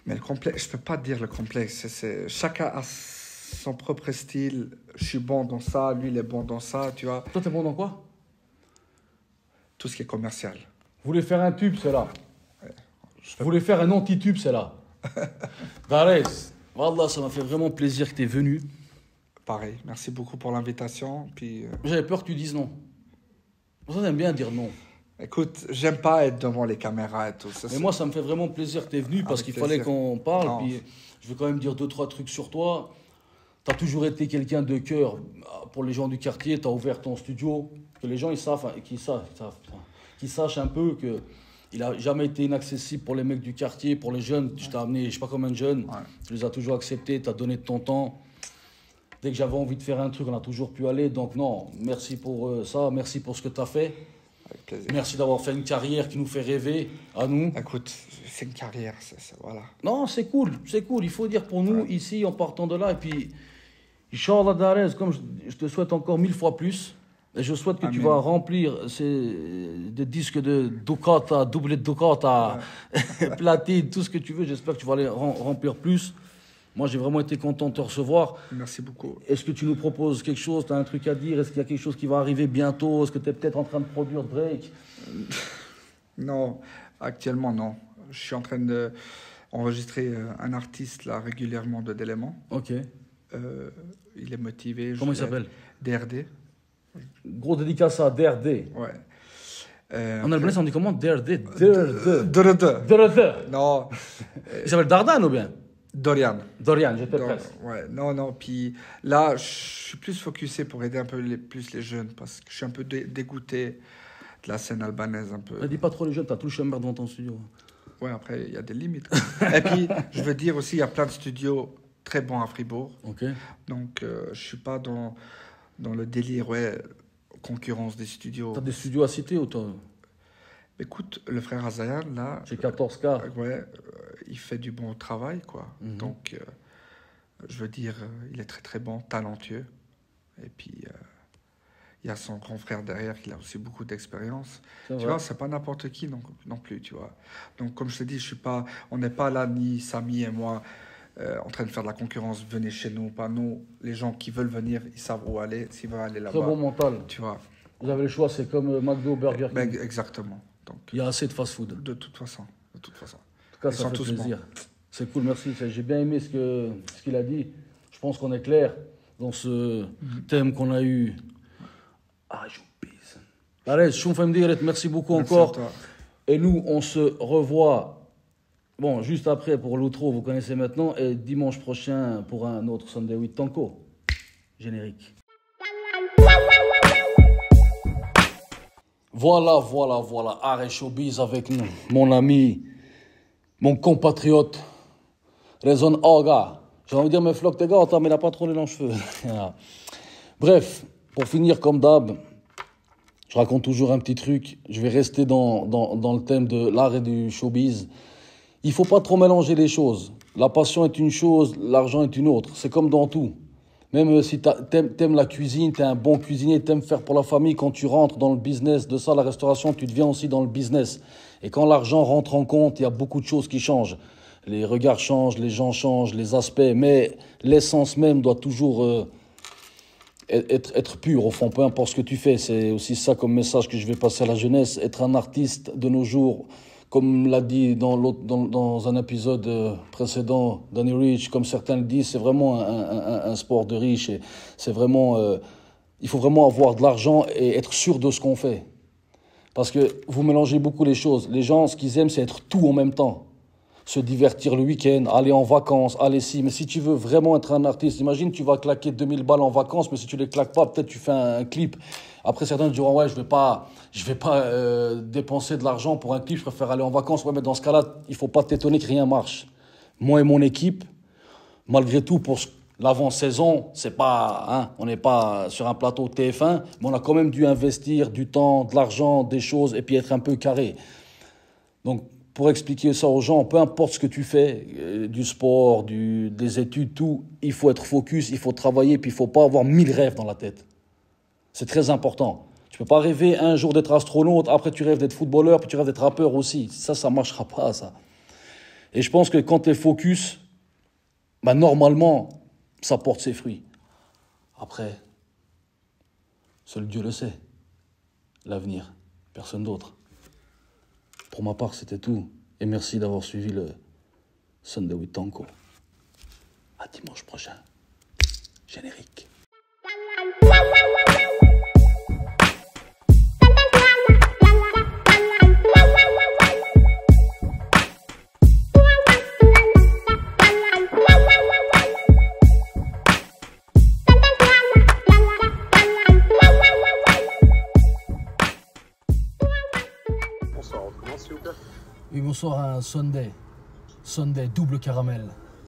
Mais le complexe, je peux pas te dire le complexe. Chacun a son propre style. Je suis bon dans ça, lui il est bon dans ça, tu vois. Toi, t'es bon dans quoi? Tout ce qui est commercial. Vous voulez faire un tube, c'est là. Vous voulez faire un anti-tube, c'est là. Darès, Wallah, ça m'a fait vraiment plaisir que tu es venu. Pareil. Merci beaucoup pour l'invitation. Puis, J'avais peur que tu dises non. Pour ça, j'aime bien dire non. écoute, j'aime pas être devant les caméras et tout. Ça, Mais c'est- moi, ça me fait vraiment plaisir que tu es venu parce Avec qu'il fallait plaisir. qu'on parle. Non. Puis, je veux quand même dire 2-3 trucs sur toi. Tu as toujours été quelqu'un de cœur pour les gens du quartier. Tu as ouvert ton studio. Que les gens ils savent, qu'ils sachent un peu que il n'a jamais été inaccessible pour les mecs du quartier, pour les jeunes. Je t'ai amené, je sais pas combien de jeunes. Ouais. Tu les as toujours acceptés, tu as donné de ton temps. Dès que j'avais envie de faire un truc, on a toujours pu aller. Donc non, merci pour ça, merci pour ce que tu as fait. Avec plaisir. Merci d'avoir fait une carrière qui nous fait rêver, à nous. Écoute, c'est une carrière, voilà. Non, c'est cool. Il faut dire pour nous, ici, en partant de là. Et puis, Inch'Allah Darès, comme je te souhaite encore 1000 fois plus. Et je souhaite que tu Amen. vas remplir des disques de Ducata, double de Ducata, platine, tout ce que tu veux. J'espère que tu vas les remplir plus. Moi, j'ai vraiment été content de te recevoir. Merci beaucoup. Est-ce que tu nous proposes quelque chose? Tu as un truc à dire? Est-ce qu'il y a quelque chose qui va arriver bientôt? Est-ce que tu es peut-être en train de produire Drake? Non, actuellement, non. Je suis en train d'enregistrer un artiste là régulièrement de d'éléments. Ok. Il est motivé. Comment il s'appelle? DRD. Gros dédicace à DRD. Ouais. En albanais, on dit comment? DRD. DRD. DRD. DRD. Non, Il s'appelle Dardan ou bien? Dorian. Dorian, j'étais presque. Ouais, non. Puis là, je suis plus focusé pour aider un peu plus les jeunes parce que je suis un peu dégoûté de la scène albanaise un peu. Ne dis pas trop les jeunes, t'as tout le chemin devant ton studio. Ouais, après, il y a des limites. Et puis, je veux dire aussi, il y a plein de studios très bons à Fribourg. Ok. Donc, je suis pas dans le délire, concurrence des studios. T'as des studios à citer ou toi? Écoute, le frère Azayan, là, J'ai 14K. il fait du bon travail, quoi. Mhm. Donc, Je veux dire, il est très très bon, talentueux. Et puis, il y a son grand frère derrière, qui a aussi beaucoup d'expérience. Tu vois, c'est pas n'importe qui non plus, tu vois. Donc, comme je te dis, on n'est pas là, ni Samy et moi, en train de faire de la concurrence. Venez chez nous, pas nous. Les gens qui veulent venir, ils savent où aller. S'ils veulent aller là-bas. Très bon mental. Tu vois. Vous avez le choix, c'est comme McDo, Burger King. Ben, exactement. Donc, il y a assez de fast-food. De toute façon. De toute façon. En tout cas, ça fait plaisir. C'est cool, merci. J'ai bien aimé ce qu'il a dit. Je pense qu'on est clair dans ce thème qu'on a eu. Ah, je pisse. Allez, merci beaucoup encore. Et nous, on se revoit, bon, juste après pour l'outro, vous connaissez maintenant, et dimanche prochain pour un autre Sunday with Tanko. Générique. Voilà. Arrêt Showbiz avec nous. Mon ami, mon compatriote, Rezon Aga. J'ai envie de dire, mais floc, tes gars, mais il n'a pas trop les longs cheveux. Bref, pour finir, comme d'hab, je raconte toujours un petit truc. Je vais rester dans le thème de l'art et du showbiz. Il ne faut pas trop mélanger les choses. La passion est une chose, l'argent est une autre. C'est comme dans tout. Même si t'aimes la cuisine, t'es un bon cuisinier, t'aimes faire pour la famille, quand tu rentres dans le business de ça, la restauration, tu deviens aussi dans le business. Et quand l'argent rentre en compte, il y a beaucoup de choses qui changent. Les regards changent, les gens changent, les aspects, mais l'essence même doit toujours être pure au fond, peu importe ce que tu fais. C'est aussi ça comme message que je vais passer à la jeunesse. Être un artiste de nos jours, comme l'a dit dans un épisode précédent, Danny Rich, comme certains le disent, c'est vraiment un sport de riche. Et c'est vraiment, il faut vraiment avoir de l'argent et être sûr de ce qu'on fait. Parce que vous mélangez beaucoup les choses. Les gens, ce qu'ils aiment, c'est être tout en même temps. Se divertir le week-end, aller en vacances, aller si. Mais si tu veux vraiment être un artiste, imagine, tu vas claquer 2000 balles en vacances, mais si tu les claques pas, peut-être tu fais un clip. Après, certains diront, ouais, je vais pas dépenser de l'argent pour un clip, je préfère aller en vacances. Ouais, mais dans ce cas-là, il faut pas t'étonner que rien marche. Moi et mon équipe, malgré tout, pour l'avant-saison, c'est pas, on n'est pas sur un plateau TF1, mais on a quand même dû investir du temps, de l'argent, des choses, et puis être un peu carré. Donc, pour expliquer ça aux gens, peu importe ce que tu fais, du sport, des études, tout, il faut être focus, il faut travailler, puis il ne faut pas avoir 1000 rêves dans la tête. C'est très important. Tu ne peux pas rêver un jour d'être astronaute, après tu rêves d'être footballeur, puis tu rêves d'être rappeur aussi. Ça ne marchera pas, ça. Et je pense que quand tu es focus, normalement, ça porte ses fruits. Après, seul Dieu le sait. L'avenir, personne d'autre. Pour ma part, c'était tout. Et merci d'avoir suivi le Sunday with Tanko. À dimanche prochain. Générique. Oui, bonsoir, un Sunday double caramel.